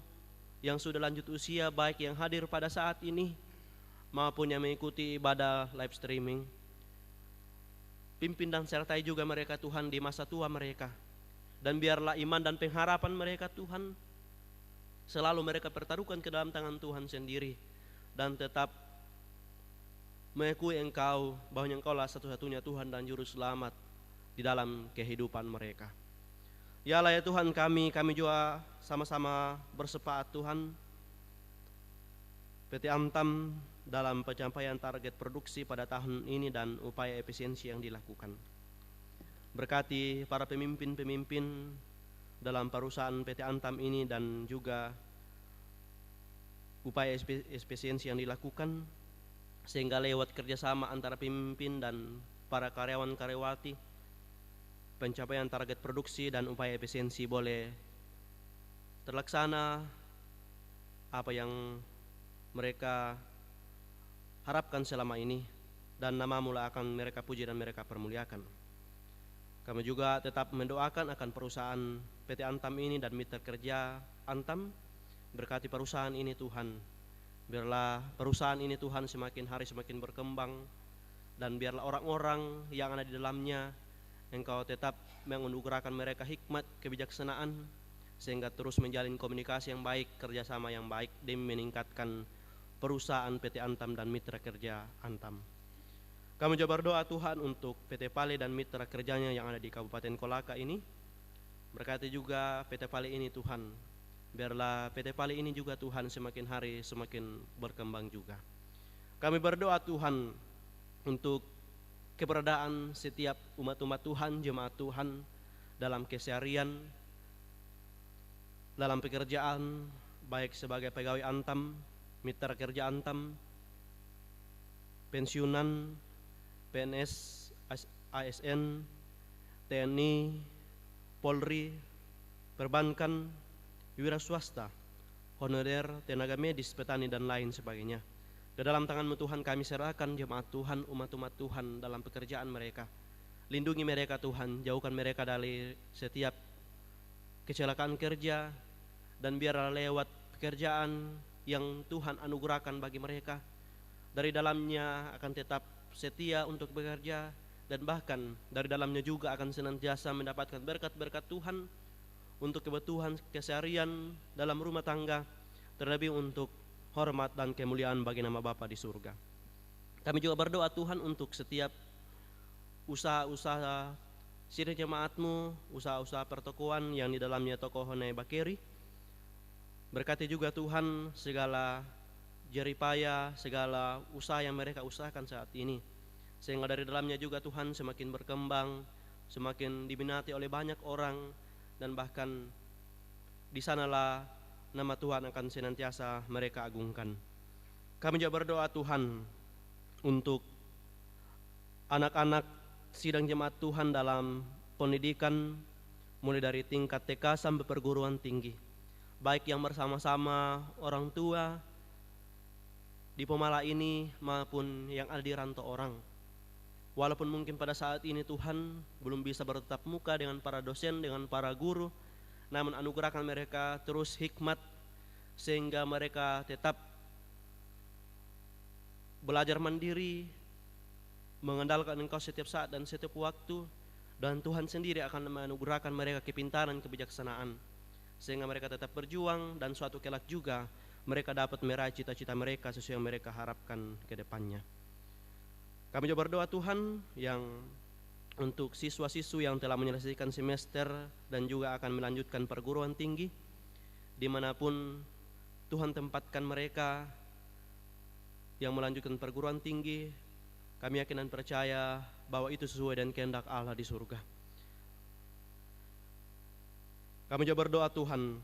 yang sudah lanjut usia, baik yang hadir pada saat ini maupun yang mengikuti ibadah live streaming. Pimpin dan sertai juga mereka Tuhan di masa tua mereka, dan biarlah iman dan pengharapan mereka Tuhan selalu mereka pertaruhkan ke dalam tangan Tuhan sendiri, dan tetap mengakui Engkau bahwa Engkau lah satu-satunya Tuhan dan Juru Selamat di dalam kehidupan mereka. Ya Allah ya Tuhan kami juga sama-sama bersepakat Tuhan, PT Antam dalam pencapaian target produksi pada tahun ini dan upaya efisiensi yang dilakukan. Berkati para pemimpin-pemimpin dalam perusahaan PT Antam ini dan juga upaya efisiensi yang dilakukan, sehingga lewat kerjasama antara pemimpin dan para karyawan-karyawati, pencapaian target produksi dan upaya efisiensi boleh terlaksana apa yang mereka harapkan selama ini, dan nama-Mu lah akan mereka puji dan mereka permuliakan. Kami juga tetap mendoakan akan perusahaan PT Antam ini dan mitra kerja Antam. Berkati perusahaan ini Tuhan, biarlah perusahaan ini Tuhan semakin hari semakin berkembang, dan biarlah orang-orang yang ada di dalamnya Engkau tetap menganugerahkan mereka hikmat, kebijaksanaan, sehingga terus menjalin komunikasi yang baik, kerjasama yang baik demi meningkatkan perusahaan PT Antam dan mitra kerja Antam. Kami juga berdoa Tuhan untuk PT Pale dan mitra kerjanya yang ada di Kabupaten Kolaka ini. Berkati juga PT Pale ini Tuhan, biarlah PT Pale ini juga Tuhan semakin hari semakin berkembang juga. Kami berdoa Tuhan untuk keberadaan setiap umat-umat Tuhan, jemaat Tuhan dalam keseharian, dalam pekerjaan, baik sebagai pegawai Antam, mitra kerja Antam, pensiunan, PNS, ASN, TNI, Polri, perbankan, wira swasta, honorer, tenaga medis, petani dan lain sebagainya. Di dalam tangan-Mu Tuhan kami serahkan jemaat Tuhan, umat-umat Tuhan dalam pekerjaan mereka. Lindungi mereka Tuhan, jauhkan mereka dari setiap kecelakaan kerja, dan biarlah lewat pekerjaan yang Tuhan anugerahkan bagi mereka, dari dalamnya akan tetap setia untuk bekerja, dan bahkan dari dalamnya juga akan senantiasa mendapatkan berkat-berkat Tuhan untuk kebutuhan keseharian dalam rumah tangga, terlebih untuk hormat dan kemuliaan bagi nama Bapa di surga. Kami juga berdoa Tuhan untuk setiap usaha-usaha sidang jemaat-Mu, usaha-usaha pertokoan yang di dalamnya toko Honai Bakeri. Berkati juga Tuhan segala jeripaya, segala usaha yang mereka usahakan saat ini, sehingga dari dalamnya juga Tuhan semakin berkembang, semakin diminati oleh banyak orang, dan bahkan di sanalah nama Tuhan akan senantiasa mereka agungkan. Kami juga berdoa Tuhan untuk anak-anak sidang jemaat Tuhan dalam pendidikan, mulai dari tingkat TK sampai perguruan tinggi, baik yang bersama-sama orang tua di Pemala ini maupun yang ada di rantau orang. Walaupun mungkin pada saat ini Tuhan belum bisa bertatap muka dengan para dosen, dengan para guru, namun anugerahkan mereka terus hikmat, sehingga mereka tetap belajar mandiri, mengandalkan Engkau setiap saat dan setiap waktu, dan Tuhan sendiri akan menganugerahkan mereka kepintaran, kebijaksanaan, sehingga mereka tetap berjuang, dan suatu kelak juga mereka dapat meraih cita-cita mereka sesuai yang mereka harapkan ke depannya. Kami juga berdoa Tuhan yang untuk siswa-siswi yang telah menyelesaikan semester dan juga akan melanjutkan perguruan tinggi, dimanapun Tuhan tempatkan mereka yang melanjutkan perguruan tinggi, kami yakin dan percaya bahwa itu sesuai dengan kehendak Allah di surga. Kami juga berdoa Tuhan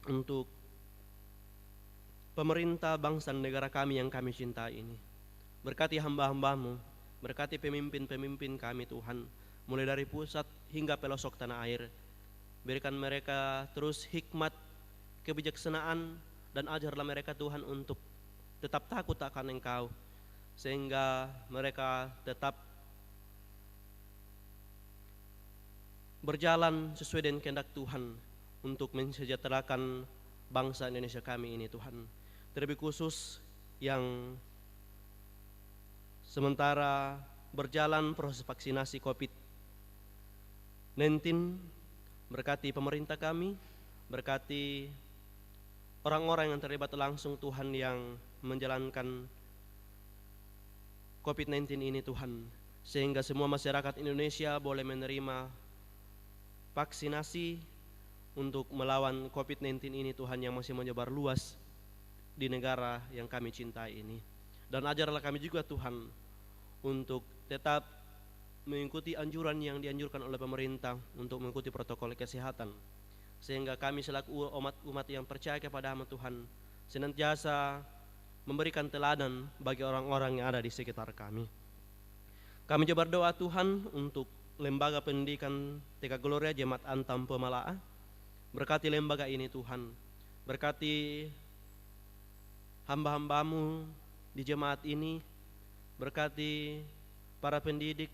untuk pemerintah bangsa dan negara kami yang kami cintai ini. Berkati hamba-hamba-Mu, berkati pemimpin-pemimpin kami Tuhan, mulai dari pusat hingga pelosok tanah air. Berikan mereka terus hikmat, kebijaksanaan, dan ajarlah mereka Tuhan untuk tetap takut akan Engkau, sehingga mereka tetap berjalan sesuai dengan kehendak Tuhan untuk mensejahterakan bangsa Indonesia kami ini Tuhan. Terlebih khusus yang sementara berjalan proses vaksinasi COVID-19, berkati pemerintah kami, berkati orang-orang yang terlibat langsung Tuhan yang menjalankan COVID-19 ini Tuhan, sehingga semua masyarakat Indonesia boleh menerima vaksinasi untuk melawan COVID-19 ini Tuhan yang masih menyebar luas di negara yang kami cintai ini. Dan ajarlah kami juga Tuhan untuk tetap mengikuti anjuran yang dianjurkan oleh pemerintah untuk mengikuti protokol kesehatan, sehingga kami selaku umat yang percaya kepada-Mu Tuhan senantiasa memberikan teladan bagi orang-orang yang ada di sekitar kami. Kami juga berdoa Tuhan untuk lembaga pendidikan TK Gloria Jemaat Antam Pemala'a. Berkati lembaga ini Tuhan, berkati hamba-hamba-Mu di jemaat ini, berkati para pendidik,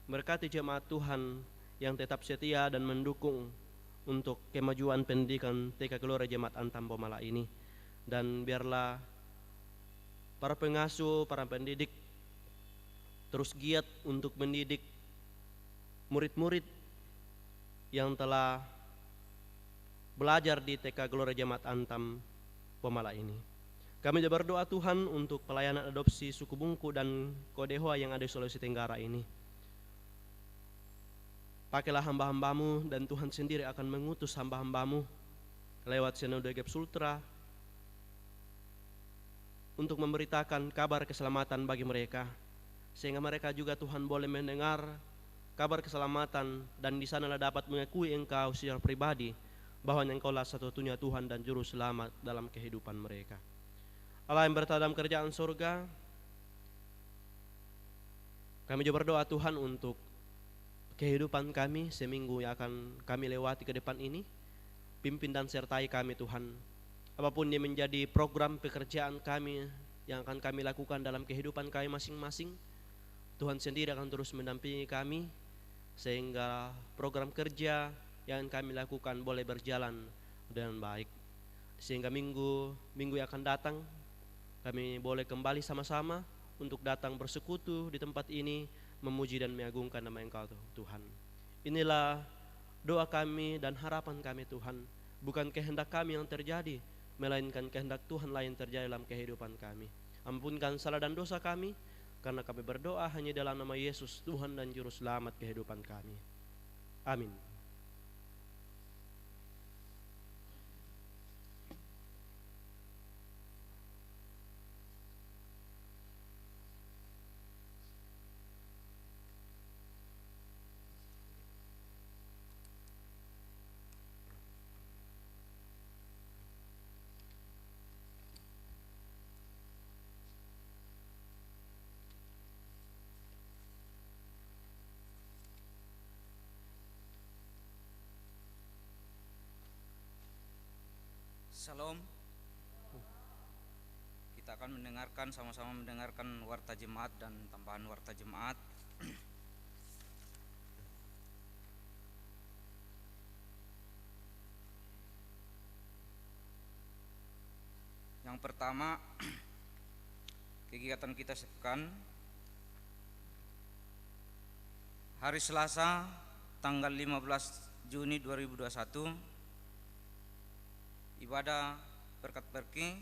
berkati jemaat Tuhan yang tetap setia dan mendukung untuk kemajuan pendidikan TK Gloria Jemaat Antam Pemala'a ini. Dan biarlah para pengasuh, para pendidik terus giat untuk mendidik murid-murid yang telah belajar di TK Gloria Jemaat Antam Pemala'a ini. Kami juga berdoa Tuhan untuk pelayanan adopsi suku Bungku dan Kodehoa yang ada di Sulawesi Tenggara ini. Pakailah hamba-hamba-Mu, dan Tuhan sendiri akan mengutus hamba-hamba-Mu lewat Sinode Gap Sultra untuk memberitakan kabar keselamatan bagi mereka, sehingga mereka juga Tuhan boleh mendengar kabar keselamatan dan di sanalah dapat mengakui Engkau secara pribadi bahwa Engkaulah satu-satunya Tuhan dan Juru Selamat dalam kehidupan mereka. Allah yang berada dalam kerajaan surga, kami juga berdoa Tuhan untuk kehidupan kami seminggu yang akan kami lewati ke depan ini. Pimpin dan sertai kami Tuhan. Apapun yang menjadi program pekerjaan kami yang akan kami lakukan dalam kehidupan kami masing-masing, Tuhan sendiri akan terus mendampingi kami, sehingga program kerja yang kami lakukan boleh berjalan dengan baik. Sehingga minggu yang akan datang kami boleh kembali sama-sama untuk datang bersekutu di tempat ini, memuji dan mengagungkan nama Engkau Tuhan. Inilah doa kami dan harapan kami Tuhan. Bukan kehendak kami yang terjadi, melainkan kehendak Tuhan lah yang terjadi dalam kehidupan kami. Ampunkan salah dan dosa kami, karena kami berdoa hanya dalam nama Yesus, Tuhan dan Juru Selamat kehidupan kami. Amin. Salam. Kita akan sama-sama mendengarkan warta jemaat dan tambahan warta jemaat. Yang pertama, kegiatan kita sepekan hari Selasa tanggal 15 Juni 2021, ibadah berkat berki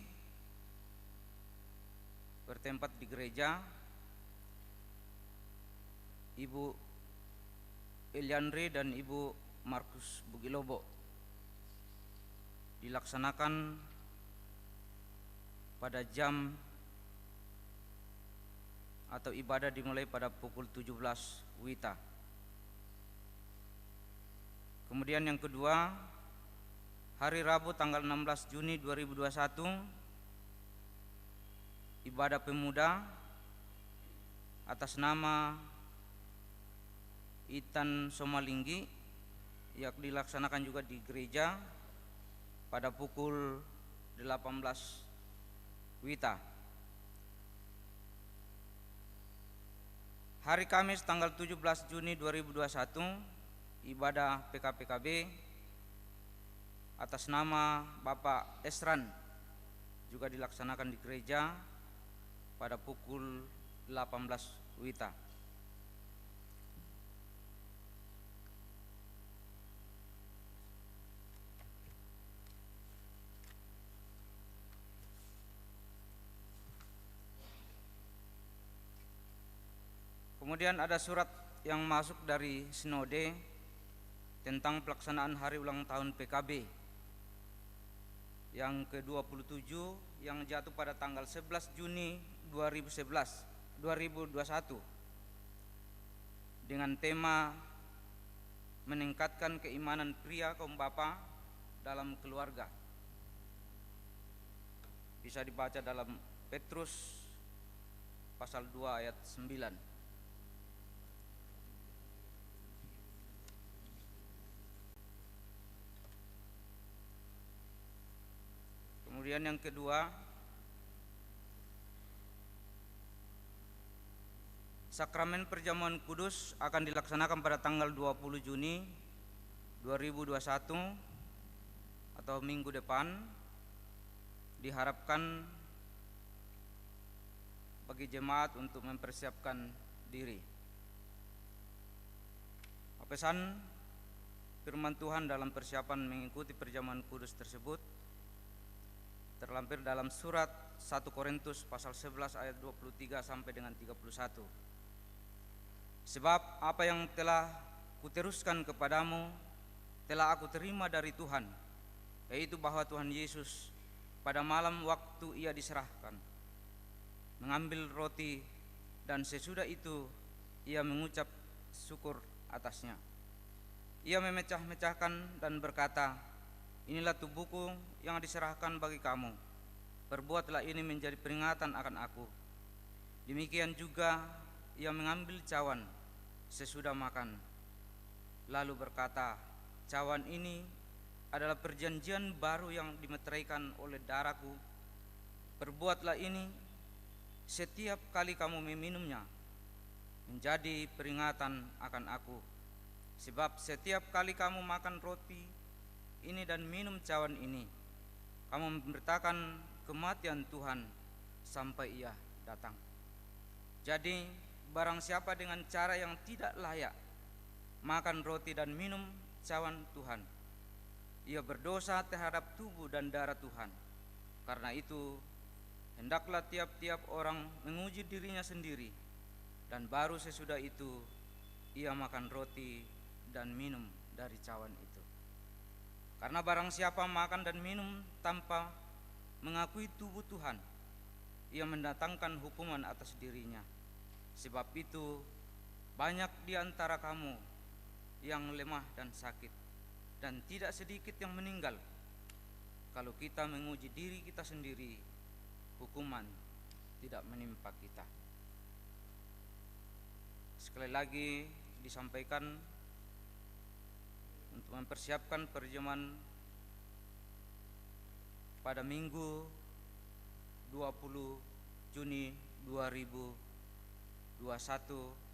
bertempat di gereja Ibu Eliandri dan Ibu Markus Bugilobo. dilaksanakan pada jam atau ibadah dimulai pada pukul 17 WITA. Kemudian yang kedua, hari Rabu tanggal 16 Juni 2021, ibadah pemuda atas nama Itan Somalinggi yang dilaksanakan juga di gereja pada pukul 18 WITA. Hari Kamis tanggal 17 Juni 2021, ibadah PKPKB atas nama Bapak Esran juga dilaksanakan di gereja pada pukul 18 WITA. Kemudian ada surat yang masuk dari Sinode tentang pelaksanaan hari ulang tahun PKB yang ke-27 yang jatuh pada tanggal 11 Juni 2021 dengan tema meningkatkan keimanan pria kaum bapa dalam keluarga. Bisa dibaca dalam Petrus pasal 2 ayat 9. Kemudian yang kedua, sakramen perjamuan kudus akan dilaksanakan pada tanggal 20 Juni 2021 atau minggu depan. Diharapkan bagi jemaat untuk mempersiapkan diri. Pesan firman Tuhan dalam persiapan mengikuti perjamuan kudus tersebut terlampir dalam surat 1 Korintus pasal 11 ayat 23 sampai dengan 31. Sebab apa yang telah kuteruskan kepadamu telah aku terima dari Tuhan, yaitu bahwa Tuhan Yesus pada malam waktu ia diserahkan mengambil roti, dan sesudah itu ia mengucap syukur atasnya. Ia memecah-mecahkan dan berkata, inilah tubuhku yang diserahkan bagi kamu. Perbuatlah ini menjadi peringatan akan aku. Demikian juga ia mengambil cawan sesudah makan, lalu berkata, cawan ini adalah perjanjian baru yang dimeteraikan oleh darahku. Perbuatlah ini setiap kali kamu meminumnya, menjadi peringatan akan aku. Sebab setiap kali kamu makan roti ini dan minum cawan ini, kamu memberitakan kematian Tuhan sampai ia datang. Jadi barang siapa dengan cara yang tidak layak makan roti dan minum cawan Tuhan, ia berdosa terhadap tubuh dan darah Tuhan. Karena itu hendaklah tiap-tiap orang menguji dirinya sendiri, dan baru sesudah itu ia makan roti dan minum dari cawan itu. Karena barang siapa makan dan minum tanpa mengakui tubuh Tuhan, ia mendatangkan hukuman atas dirinya. Sebab itu banyak di antara kamu yang lemah dan sakit, dan tidak sedikit yang meninggal. Kalau kita menguji diri kita sendiri, hukuman tidak menimpa kita. Sekali lagi disampaikan untuk mempersiapkan perjamuan pada Minggu 20 Juni 2021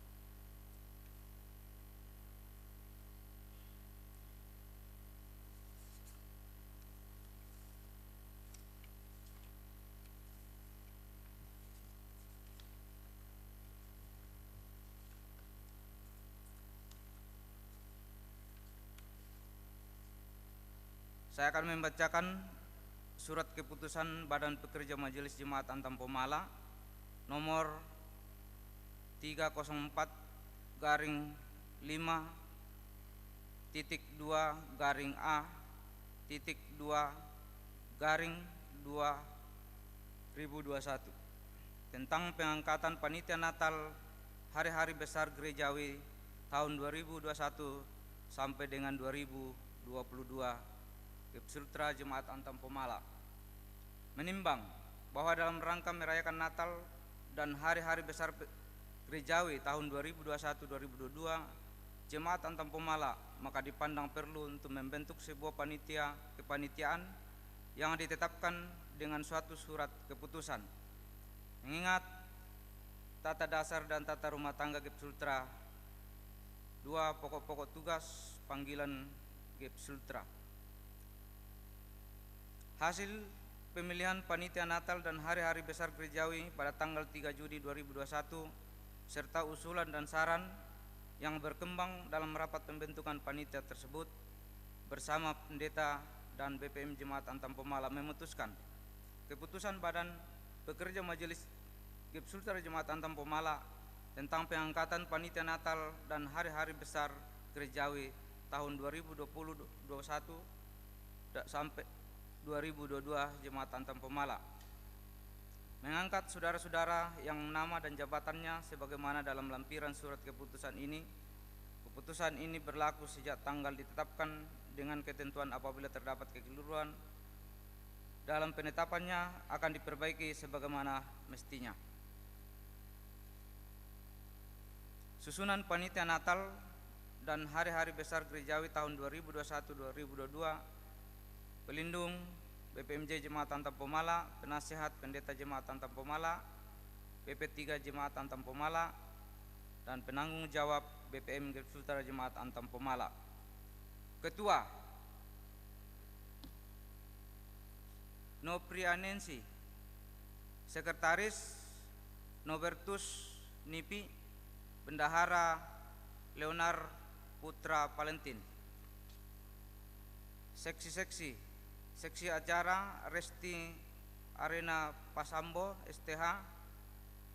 Saya akan membacakan surat keputusan Badan Pekerja Majelis Jemaat Antam Pomala nomor 304/5/2/A/2 garing 2021 tentang pengangkatan panitia Natal hari-hari besar gerejawi tahun 2021 sampai dengan 2022 Gepsultra Jemaat Antam Pemala. Menimbang bahwa dalam rangka merayakan Natal dan hari-hari besar gerejawi tahun 2021-2022 Jemaat Antam Pemala, maka dipandang perlu untuk membentuk sebuah kepanitiaan yang ditetapkan dengan suatu surat keputusan. Mengingat tata dasar dan tata rumah tangga Gepsultra, dua pokok-pokok tugas panggilan Gepsultra. Hasil pemilihan panitia Natal dan hari-hari besar gerejawi pada tanggal 3 Juli 2021 serta usulan dan saran yang berkembang dalam rapat pembentukan panitia tersebut bersama pendeta dan BPM Jemaat Antam Pemala memutuskan keputusan Badan Pekerja Majelis Gepsultra Jemaat Antam Pemala tentang pengangkatan panitia Natal dan hari-hari besar gerejawi tahun 2021 sampai 2022 Jemaat Antam Pemala, mengangkat saudara-saudara yang nama dan jabatannya sebagaimana dalam lampiran surat keputusan ini. Keputusan ini berlaku sejak tanggal ditetapkan dengan ketentuan apabila terdapat kekeliruan dalam penetapannya akan diperbaiki sebagaimana mestinya. Susunan panitia Natal dan hari-hari besar gerejawi tahun 2021-2022. Pelindung BPMJ Jemaat Antam Pemala, Penasihat Pendeta Jemaat Antam Pemala, PP3 Jemaat Antam Pemala, dan penanggung jawab BPM Gepsultra Jemaat Antam Pemala. Ketua Noprianensi, Sekretaris Nobertus Nipi, Bendahara Leonar Putra Valentin. Seksi-seksi Seksi acara Resti Arena Pasambo STH,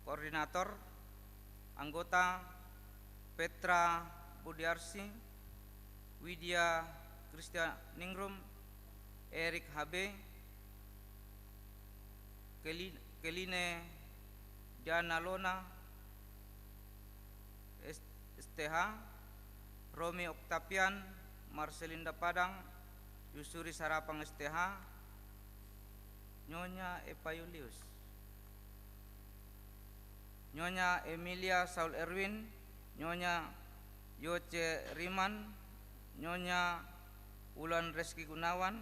Koordinator. Anggota Petra Budiarsi, Widya Kristia Ningrum, Erik HB, Keline Diana Lona STH, Romi Oktapian, Marcelinda Padang, Yusuri Sarapang STH, Nyonya Epa Julius, Nyonya Emilia Saul Erwin, Nyonya Yoce Riman, Nyonya Ulan Reski Gunawan,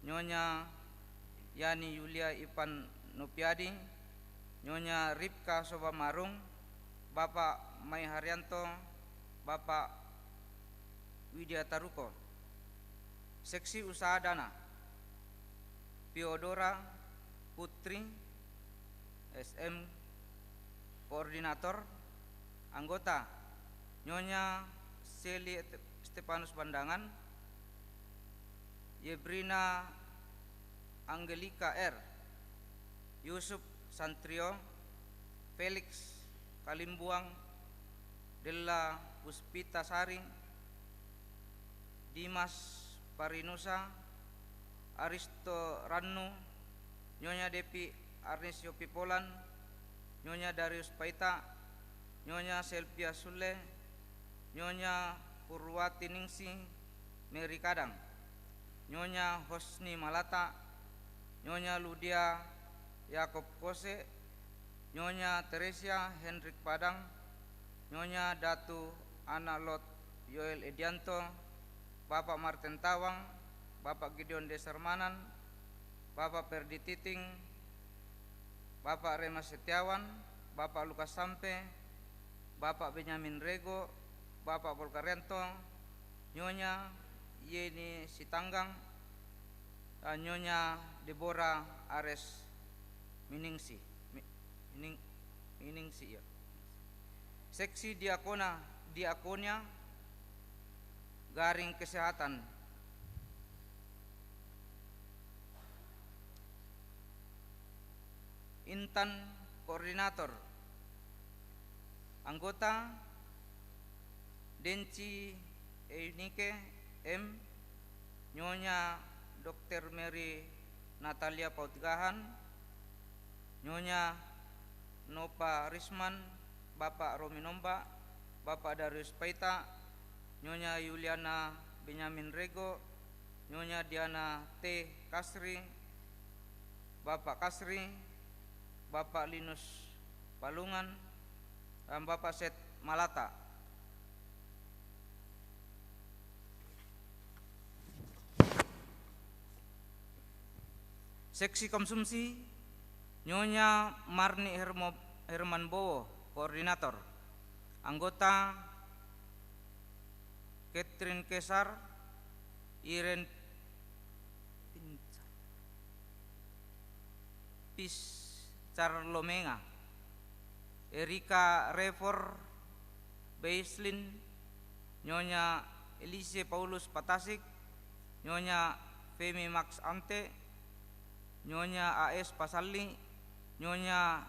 Nyonya Yani Yulia Ipan Nopiadi, Nyonya Ripka Soba Marung, Bapak Mai Haryanto, Bapak Widya Taruko. Seksi Usaha Dana Piodora Putri SM, Koordinator. Anggota Nyonya Seli Stefanus Bandangan, Yebrina Angelika R, Yusuf Santrio, Felix Kalimbuang, Della Puspita Sari, Dimas Parinusa, Aristo Rannu, Nyonya Depi Arnesio Pipolan, Nyonya Darius Paita, Nyonya Selvia Sule, Nyonya Purwati Ningsi Meri Kadang, Nyonya Hosni Malata, Nyonya Ludia Yakob Kose, Nyonya Teresia Hendrik Padang, Nyonya Datu Ana Lot Yoel Edianto, Bapak Martin Tawang, Bapak Gideon Desermanan, Bapak Perdi Titing, Bapak Rema Setiawan, Bapak Lukas Sampe, Bapak Benyamin Rego, Bapak Volkarento, Nyonya Yeni Sitanggang, dan Nyonya Deborah Ares Miningsi ya. Seksi Diakonia Garing Kesehatan Intan, Koordinator. Anggota Denci Eunike M, Nyonya Dr. Mary Natalia Pautgahan, Nyonya Nova Risman, Bapak Romi Nomba, Bapak Darius Paita, Nyonya Yuliana Benyamin Rego, Nyonya Diana T. Kasri, Bapak Kasri, Bapak Linus Palungan, dan Bapak Set Malata. Seksi konsumsi, Nyonya Marni Herman Bowo, Koordinator. Anggota Catherine Kesar, Iren Piscarlomenga, Erika Refor Beislin, Nyonya Elise Paulus Patasik, Nyonya Femi Max Ante, Nyonya AS Pasali, Nyonya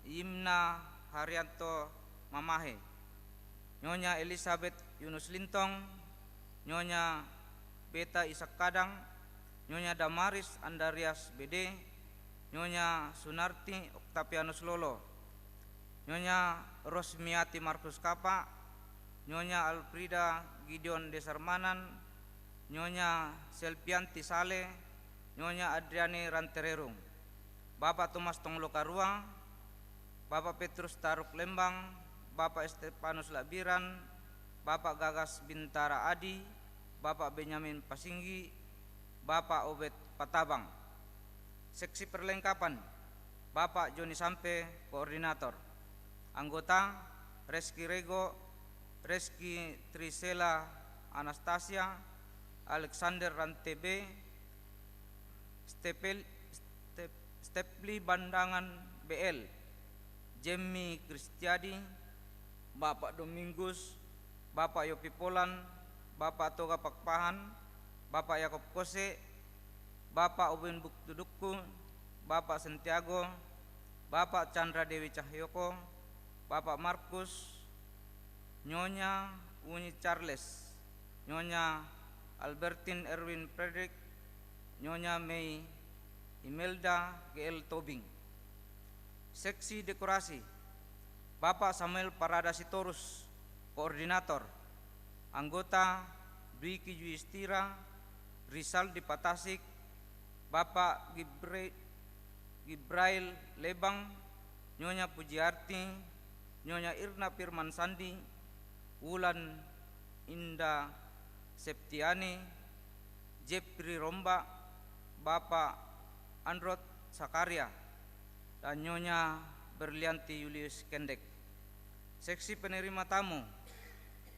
Yimna Haryanto Mamahe, Nyonya Elizabeth Yunus Lintong, Nyonya Beta Isak Kadang, Nyonya Damaris Andarias BD, Nyonya Sunarti Oktavianus Lolo, Nyonya Rosmiati Markus Kapa, Nyonya Alfrida Gideon Desarmanan, Nyonya Selpianti Sale, Nyonya Adriani Rantererung, Bapak Thomas Tonglokarua, Bapak Petrus Taruk Lembang, Bapak Estefanus Labiran, Bapak Gagas Bintara Adi, Bapak Benyamin Pasinggi, Bapak Obed Patabang. Seksi perlengkapan, Bapak Joni Sampe, Koordinator. Anggota Reski Rego, Reski Trisela Anastasia, Alexander Rantebe, Stepli Bandangan BL, Jemmy Kristiadi, Bapak Domingus, Bapak Yopi Polan, Bapak Toga Pakpahan, Bapak Yakob Kose, Bapak Ubin Buktuduku, Bapak Santiago, Bapak Chandra Dewi Cahyoko, Bapak Markus, Nyonya Uni Charles, Nyonya Albertine Erwin Frederick, Nyonya Mei Imelda GL Tobing. Seksi dekorasi, Bapak Samuel Parada Sitorus, Koordinator. Anggota Dwiki Juistira, Rizal Dipatasik, Bapak Gibrail Lebang, Nyonya Pujiarti, Nyonya Irna Firman Sandi, Wulan Indah Septiani, Jepri Romba, Bapak Androt Sakaria, dan Nyonya Berlianti Julius Kendek. Seksi penerima tamu,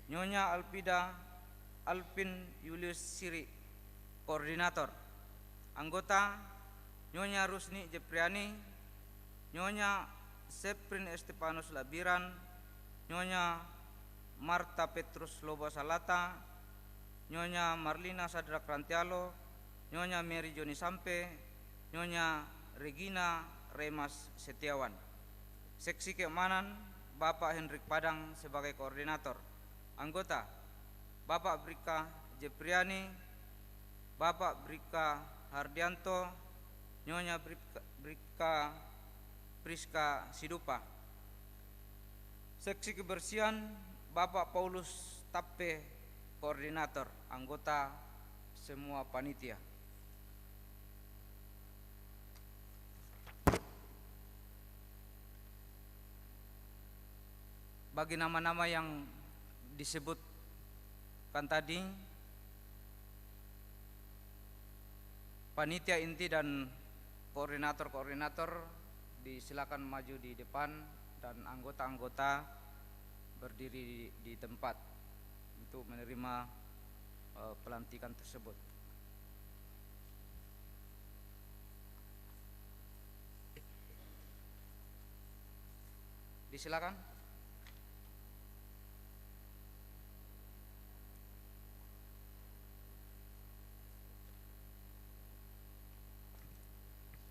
Nyonya Alpida Alvin Julius Siri, Koordinator. Anggota Nyonya Rusni Jepriani, Nyonya Seprin Estefanus Labiran, Nyonya Marta Petrus Lobo Salata, Nyonya Marlina Sadrak Rantialo, Nyonya Mary Joni Sampe, Nyonya Regina Remas Setiawan. Seksi keamanan, Bapak Hendrik Padang sebagai koordinator. Anggota Bapak Brika Jepriani, Bapak Brika Hardianto, Nyonya Brika Priska Sidupa. Seksi kebersihan, Bapak Paulus Tappe, koordinator. Anggota semua panitia. Bagi nama-nama yang disebutkan tadi, panitia inti dan koordinator-koordinator disilakan maju di depan dan anggota-anggota berdiri di tempat untuk menerima pelantikan tersebut. Disilakan.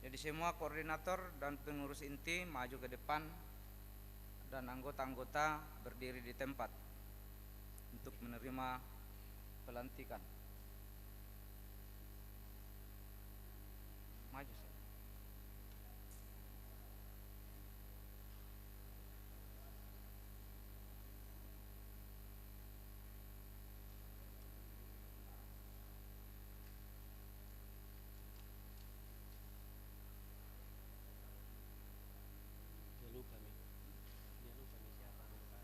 Jadi semua koordinator dan pengurus inti maju ke depan dan anggota-anggota berdiri di tempat untuk menerima pelantikan. Maju saya. Dia lupa nih. Dia lupa nih siapa bukan.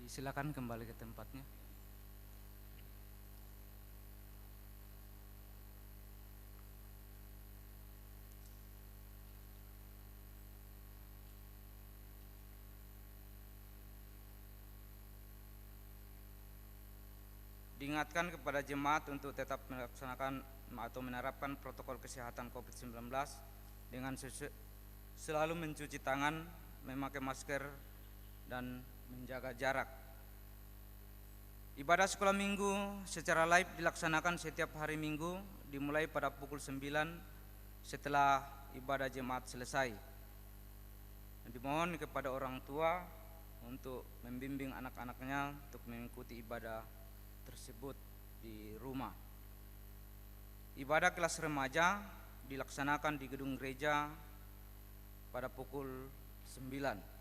Silakan kembali ke tempatnya. Diingatkan kepada jemaat untuk tetap melaksanakan atau menerapkan protokol kesehatan COVID-19 dengan selalu mencuci tangan, memakai masker, dan menjaga jarak. Ibadah sekolah minggu secara live dilaksanakan setiap hari Minggu dimulai pada pukul 9 setelah ibadah jemaat selesai. Dimohon kepada orang tua untuk membimbing anak-anaknya untuk mengikuti ibadah tersebut di rumah. Ibadah kelas remaja dilaksanakan di gedung gereja pada pukul 9.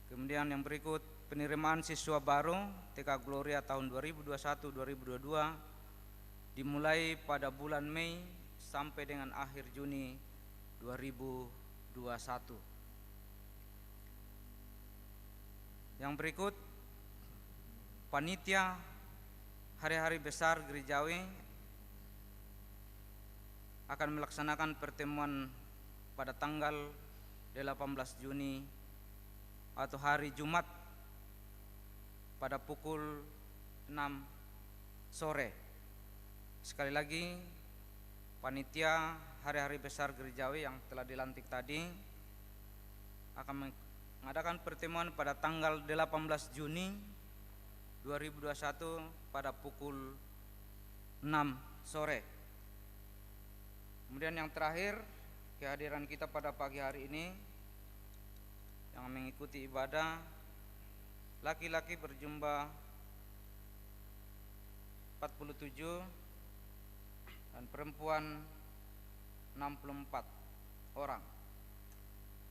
Kemudian yang berikut, penerimaan siswa baru TK Gloria tahun 2021-2022 dimulai pada bulan Mei sampai dengan akhir Juni 2021. Yang berikut, panitia hari-hari besar gerejawi akan melaksanakan pertemuan pada tanggal 18 Juni atau hari Jumat pada pukul 6 sore. Sekali lagi, panitia hari-hari besar gerejawi yang telah dilantik tadi akan mengadakan pertemuan pada tanggal 18 Juni 2021 pada pukul 6 sore. Kemudian yang terakhir, kehadiran kita pada pagi hari ini yang mengikuti ibadah, laki-laki berjumlah 47 dan perempuan 64 orang.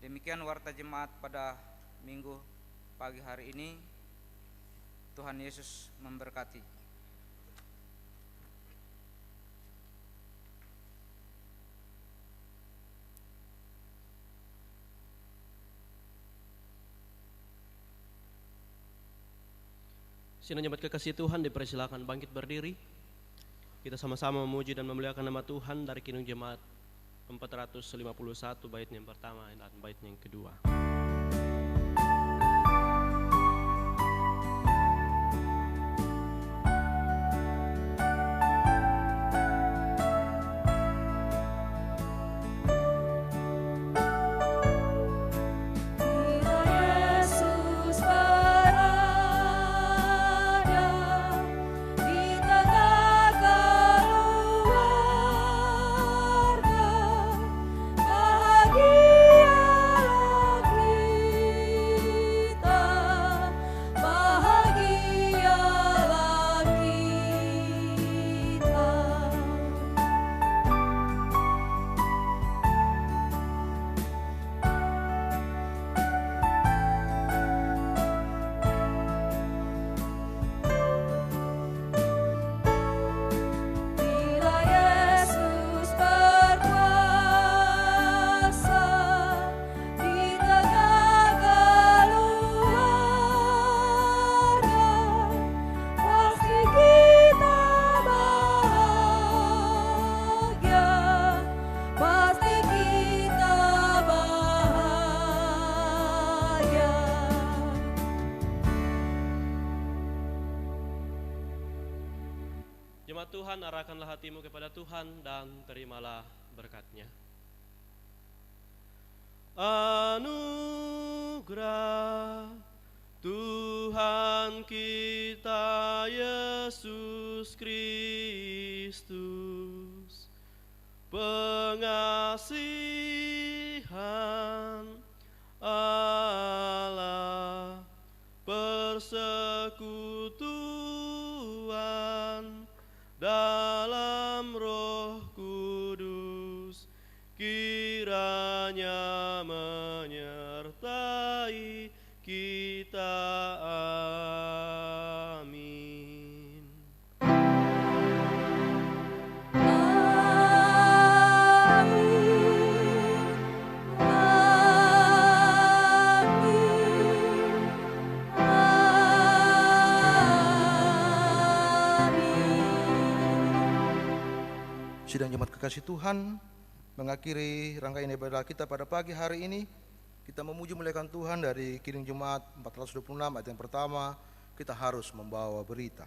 Demikian warta jemaat pada Minggu pagi hari ini. Tuhan Yesus memberkati. Sidang jemaat kekasih Tuhan, dipersilakan bangkit berdiri. Kita sama-sama memuji dan memuliakan nama Tuhan dari Kidung Jemaat 451 baitnya yang pertama dan baitnya yang kedua. Yesus berada Tuhan, arahkanlah hatimu kepada Tuhan dan terimalah berkat-Nya. Anugerah Tuhan kita Yesus Kristus, pengasihan Allah, persekutuan dalam Roh Kudus, kiranya menyertai kita. Amin. Sidang jemaat kekasih Tuhan, mengakhiri rangkaian ibadah kita pada pagi hari ini, kita memuji muliakan Tuhan dari Kirim Jemaat 426 ayat yang pertama, kita harus membawa berita.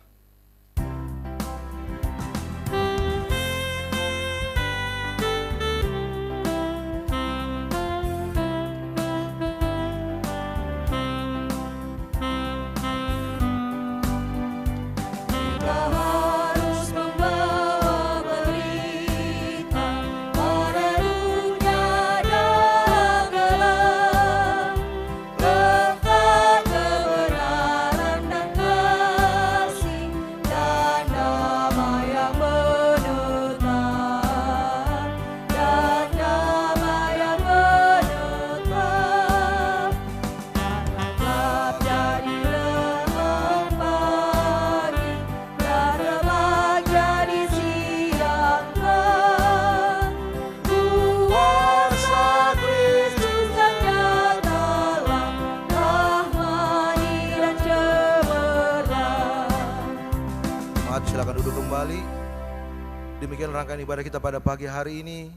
Silakan duduk kembali. Demikian rangkaian ibadah kita pada pagi hari ini.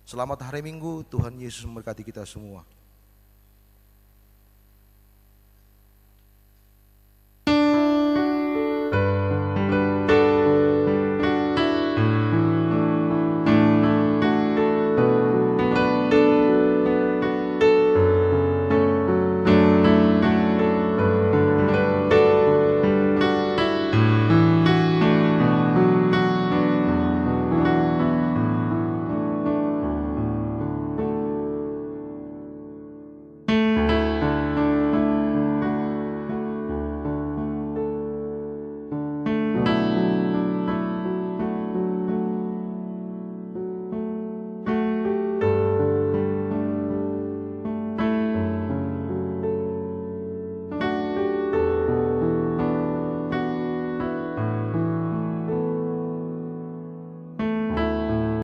Selamat hari Minggu, Tuhan Yesus memberkati kita semua.